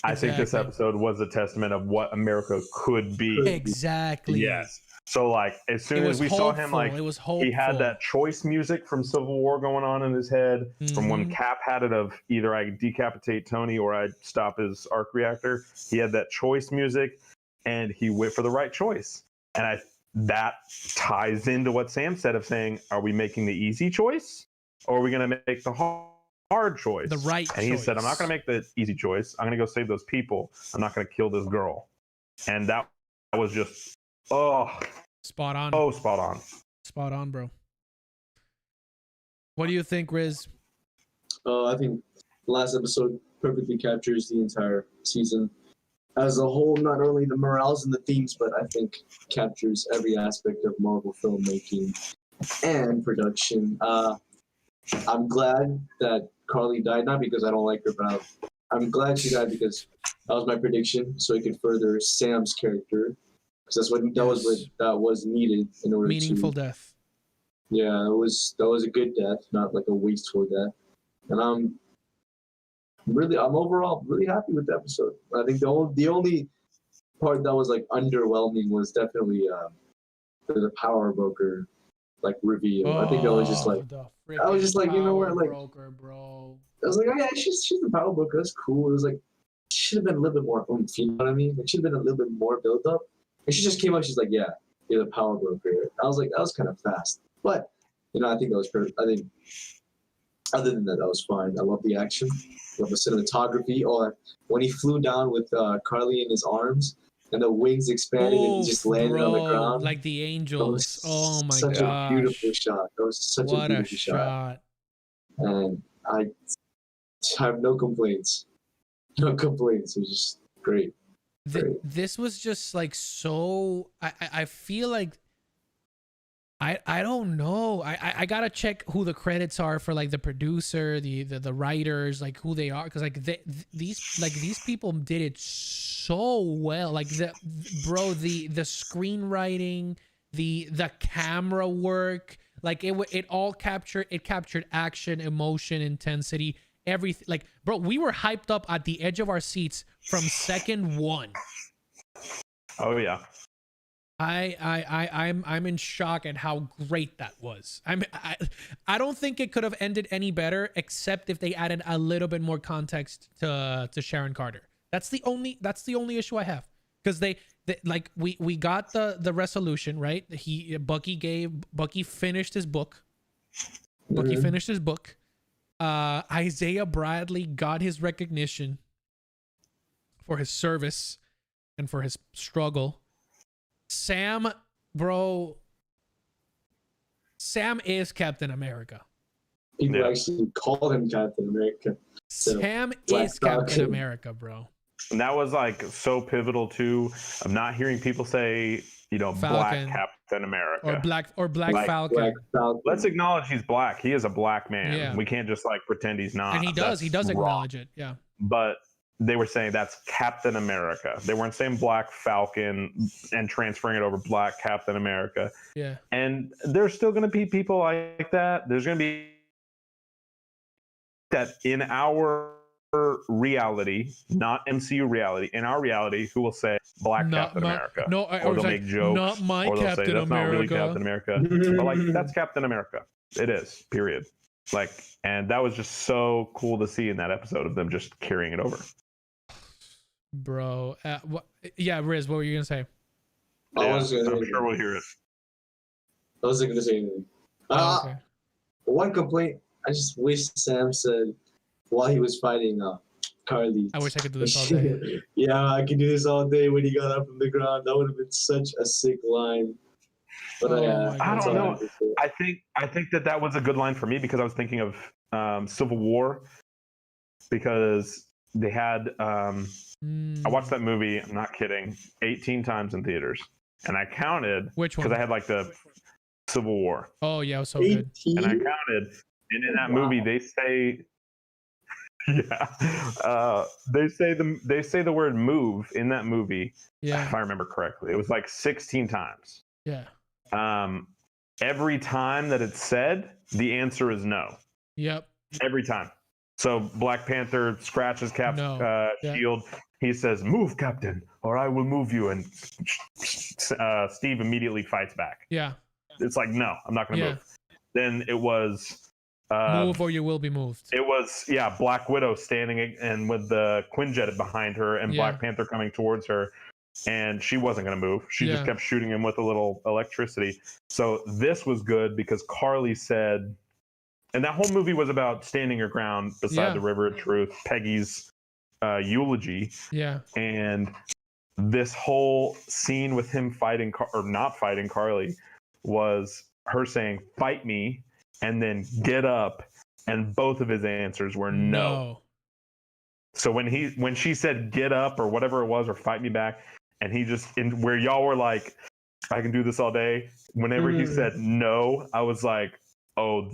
I think this episode was a testament of what America could be. Exactly. Yes. So as soon as we saw him, it was hopeful. He had that choice music from Civil War going on in his head, from when Cap had it of either I decapitate Tony or I stop his arc reactor. He had that choice music, and he went for the right choice. And that ties into what Sam said of saying, are we making the easy choice, or are we going to make the hard choice? The right choice. And he said, I'm not going to make the easy choice. I'm going to go save those people. I'm not going to kill this girl. And that was just, spot on. Oh, spot on. Spot on, bro. What do you think, Riz? I think the last episode perfectly captures the entire season as a whole, not only the morals and the themes, but I think captures every aspect of Marvel filmmaking and production. I'm glad that Carly died, not because I don't like her, but I'm glad she died because that was my prediction, so it could further Sam's character, because that was needed in order meaningful to death. Yeah, that was a good death, not like a wasteful death. And I'm overall really happy with the episode. I think the only part that was underwhelming was definitely the power broker reveal. I think that was just you know what, broker, bro. I was like, oh yeah, she's the power broker. That's cool. It was should have been a little bit more oomph, you know what I mean? It should have been a little bit more build up. And she just came out, she's like, yeah, you're the power broker. I was like, that was kind of fast. But I think that was perfect. I think other than that was fine. I love the action. I love the cinematography. When he flew down with Carly in his arms and the wings expanded and he just landed on the ground. Like the angels. Oh my gosh. Such a beautiful shot. That was such a beautiful shot. And I have no complaints. No complaints. It was just great. This was just like so. I feel like I don't know. I gotta check who the credits are for, like the producer, the writers, like who they are, because like these people did it so well. Like the screenwriting, the camera work, like it all captured action, emotion, intensity, everything. Like, bro, we were hyped up at the edge of our seats from second one. Oh yeah. I'm in shock at how great that was. I don't think it could have ended any better, except if they added a little bit more context to Sharon Carter. That's the only issue I have, because they like we got the resolution, right? Bucky finished his book. Bucky finished his book. Isaiah Bradley got his recognition for his service and for his struggle. Sam is Captain America. People actually call him Captain America. So, Sam is Captain America, bro. And that was like so pivotal too. I'm not hearing people say, Falcon. Black Captain America or Black Falcon. Black Falcon. Let's acknowledge he's black. He is a black man. Yeah. We can't just like pretend he's not. And he does That's acknowledge it. Yeah. But they were saying that's Captain America. They weren't saying Black Falcon and transferring it over Black Captain America. Yeah. And there's still going to be people like that. There's going to be that in our reality, not MCU reality, in our reality, who will say Black Captain America. No, or they'll make jokes. Not my or they'll Captain say that's America. not really Captain America. But like, that's Captain America. It is, period. Like, and that was just so cool to see in that episode of them just carrying it over. Bro, yeah, Riz, what were you gonna say? I'm sure we'll hear it. I wasn't gonna say anything. Okay. One complaint. I just wish Sam said while he was fighting Carly. I wish I could do this all day. Yeah, I could do this all day when he got up from the ground. That would have been such a sick line. But I don't know. I think that was a good line for me, because I was thinking of Civil War, because they had I watched that movie, I'm not kidding, 18 times in theaters, and I counted which one, because I had like the Civil War. Oh yeah, it was so 18? good. And I counted, and in that movie they say they say the word move in that movie, if I remember correctly. It was like 16 times. Yeah. Every time that it's said, the answer is no. Yep. Every time. So Black Panther scratches Cap's shield. He says, "Move, Captain, or I will move you." And Steve immediately fights back. Yeah. It's like, no, I'm not going to move. Then it was... move or you will be moved. It was, Black Widow standing and with the Quinjet behind her, and Black Panther coming towards her. And she wasn't going to move. She just kept shooting him with a little electricity. So this was good because Carly said... And that whole movie was about standing your ground beside the river of truth, Peggy's eulogy. Yeah. And this whole scene with him fighting or not fighting Carly was her saying, "Fight me," and then "Get up." And both of his answers were no. So when she said "Get up" or whatever it was, or "Fight me back," and he just, where y'all were like, "I can do this all day." Whenever he said no, I was like, oh,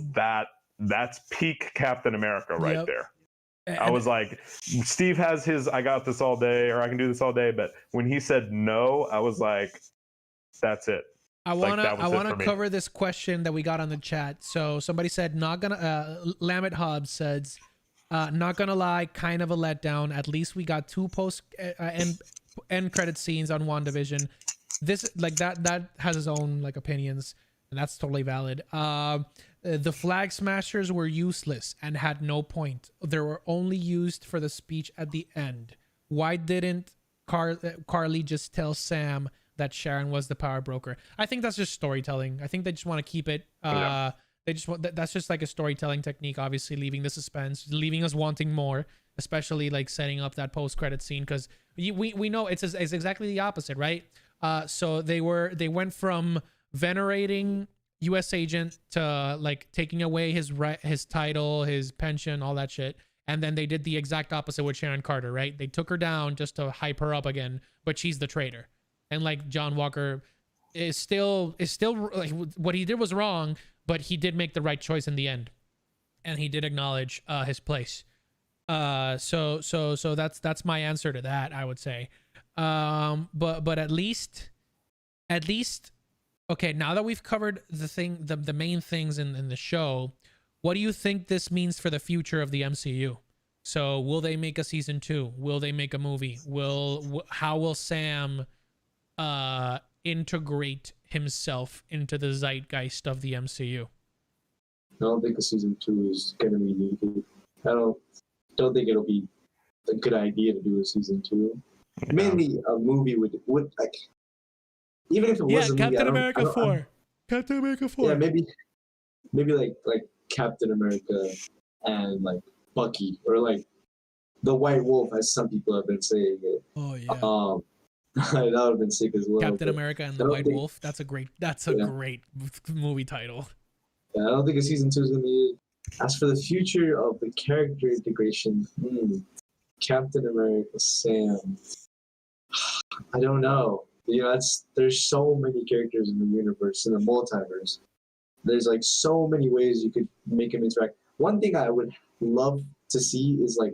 that's peak Captain America right there. I was like, Steve has his "I got this all day," or "I can do this all day," but when he said no, I was like, that's it. I wanna cover this question that we got on the chat. So somebody said, not gonna Lamet Hobbs says, not gonna lie, kind of a letdown. At least we got two post end credit scenes on WandaVision. This that has his own opinions, and that's totally valid. The flag smashers were useless and had no point. They were only used for the speech at the end. Why didn't Carly just tell Sam that Sharon was the power broker? I think that's just storytelling. I think they just want to keep it. They just want that's just like a storytelling technique. Obviously, leaving the suspense, leaving us wanting more, especially setting up that post-credit scene, because we know it's exactly the opposite, right? So they went from venerating U.S. agent to taking away his title, his pension, all that shit, And then they did the exact opposite with Sharon Carter, right? They took her down just to hype her up again, but she's the traitor. And like John Walker is still like, what he did was wrong, but he did make the right choice in the end. And he did acknowledge his place. So that's my answer to that, I would say. But at least okay, now that we've covered the main things in the show, what do you think this means for the future of the MCU? So will they make a season 2? Will they make a movie? How will Sam integrate himself into the zeitgeist of the MCU? I don't think a season 2 is gonna be needed. I don't think it'll be a good idea to do a season 2. Yeah. Mainly a movie would like, even if it was a movie, Captain America 4. Captain America 4. Yeah, maybe like Captain America and like Bucky, or like the White Wolf, as some people have been saying it. Oh yeah. That would have been sick as well. Captain America and the White Wolf. That's a great movie title. Yeah, I don't think a season 2 is gonna be it. As for the future of the character integration, Captain America, Sam, I don't know. You know, there's so many characters in the universe, in the multiverse. There's like so many ways you could make him interact. One thing I would love to see is like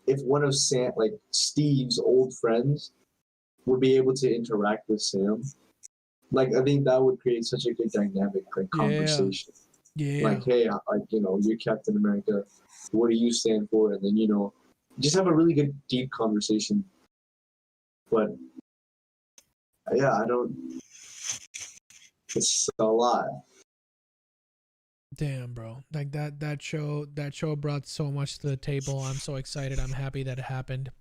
if one of Steve's old friends would be able to interact with Sam. Like, I think that would create such a good dynamic, like conversation. Yeah. Like, hey, you're Captain America. What do you stand for? And then, just have a really good, deep conversation. But yeah, it's a lot. Damn, bro. Like that show brought so much to the table. I'm so excited. I'm happy that it happened.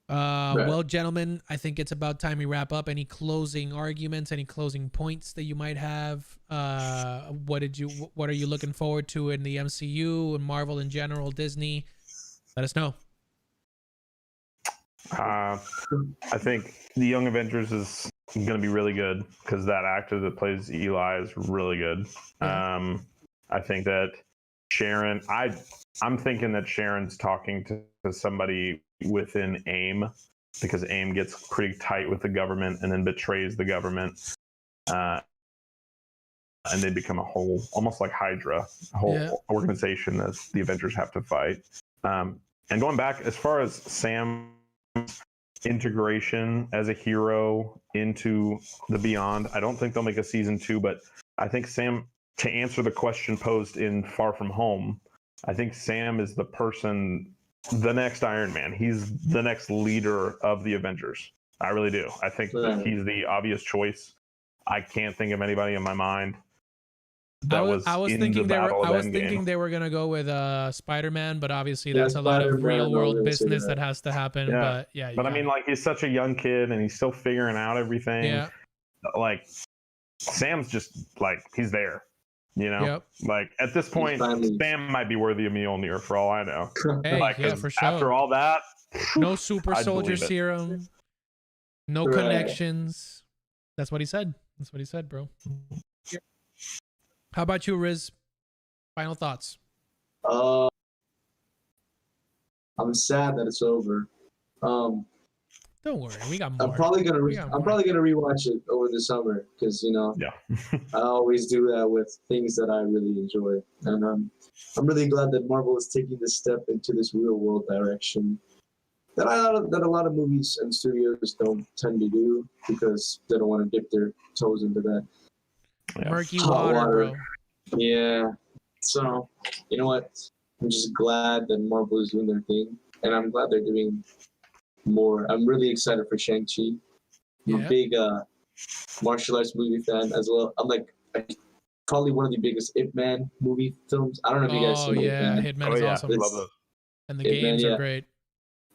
Right. Well, gentlemen, I think it's about time we wrap up. Any closing arguments, any closing points that you might have? What are you looking forward to in the MCU and Marvel in general, Disney? Let us know. I think the Young Avengers is going to be really good because that actor that plays Eli is really good. Yeah. I think that Sharon, I'm thinking that Sharon's talking to somebody within AIM, because AIM gets pretty tight with the government and then betrays the government. And they become a whole, almost like Hydra, a whole organization that the Avengers have to fight. And going back, as far as Sam's integration as a hero into the Beyond, I don't think they'll make a season 2, but I think Sam, to answer the question posed in Far From Home, I think Sam is the person, the next Iron Man. He's the next leader of the Avengers. I really do. I think that he's the obvious choice. I can't think of anybody in my mind that I was thinking they were gonna go with Spider-Man, but obviously that's a lot of real world business that has to happen. Yeah. But I mean, like, he's such a young kid and he's still figuring out everything. Yeah. Like, Sam's just like, he's there. Yep. Like, at this point, Sam might be worthy of Mjolnir for all I know. Hey, like, for sure. After all that, no super soldier serum, no Right. connections. That's what he said. Bro. How about you, Riz? Final thoughts. I'm sad that it's over. Don't worry, we got more. I'm probably gonna rewatch it over the summer because I always do that with things that I really enjoy, and I'm really glad that Marvel is taking this step into this real world direction that a lot of movies and studios don't tend to do because they don't want to dip their toes into that Murky water, bro. Yeah. So you know what? I'm just glad that Marvel is doing their thing, and I'm glad they're doing more. I'm really excited for Shang-Chi. I'm a big martial arts movie fan as well. I'm like probably one of the biggest Ip Man movie films. I don't know if you guys see Ip Man. Hitman is awesome. Love those. And the games are great.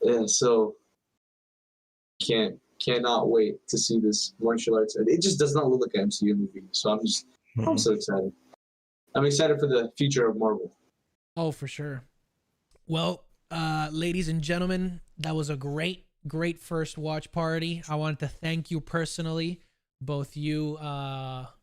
Yeah, so cannot wait to see this martial arts. It just does not look like an MCU movie. So I'm so excited. I'm excited for the future of Marvel. Oh, for sure. Well, ladies and gentlemen, that was a great first watch party. I wanted to thank you personally both you,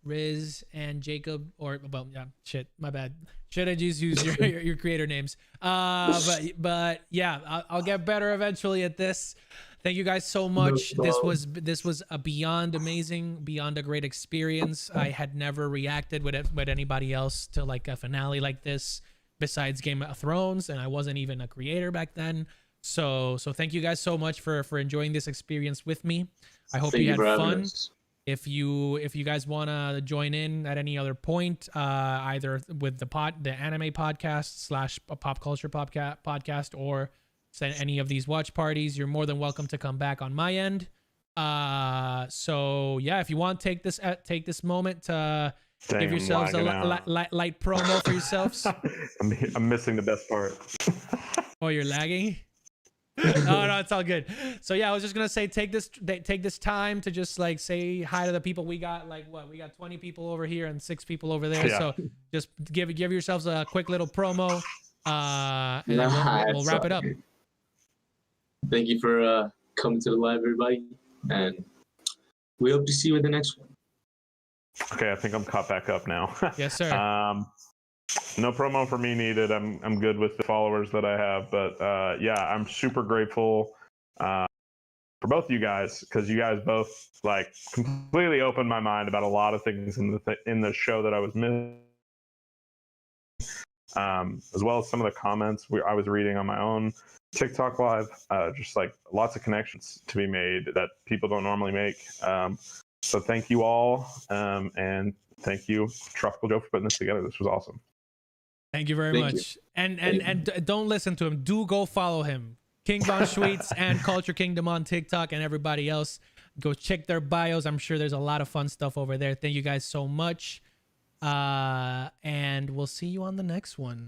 Riz and Jacob, or well, yeah, shit, my bad. Should I just use your creator names? But yeah, I'll get better eventually at this. Thank you guys so much. This was a beyond amazing, beyond a great experience. I had never reacted with anybody else to like a finale like this besides Game of Thrones, and I wasn't even a creator back then. So thank you guys so much for enjoying this experience with me. I hope you had fun. If you guys want to join in at any other point, either with the anime podcast / pop culture podcast, or any of these watch parties, you're more than welcome to come back on my end. So yeah, if you want, take this moment to give yourselves a light promo for yourselves. I'm missing the best part. Oh, you're lagging? No, it's all good. So yeah, I was just gonna say, take this time to just like say hi to the people. We got like we got 20 people over here and 6 people over there. Yeah. So just give yourselves a quick little promo, and then we'll wrap it up. Thank you for coming to the live, everybody, and we hope to see you in the next one. Okay, I think I'm caught back up now. Yes, sir. No promo for me needed. I'm good with the followers that I have, but yeah, I'm super grateful for both you guys, because you guys both like completely opened my mind about a lot of things in the show that I was missing, as well as some of the comments I was reading on my own TikTok live. Just like lots of connections to be made that people don't normally make. So thank you all, and thank you, Tropical Joe, for putting this together. This was awesome. Thank you very much. And don't listen to him. Do go follow him. King Von Schweetz and Culture Kingdom on TikTok, and everybody else. Go check their bios. I'm sure there's a lot of fun stuff over there. Thank you guys so much. And we'll see you on the next one.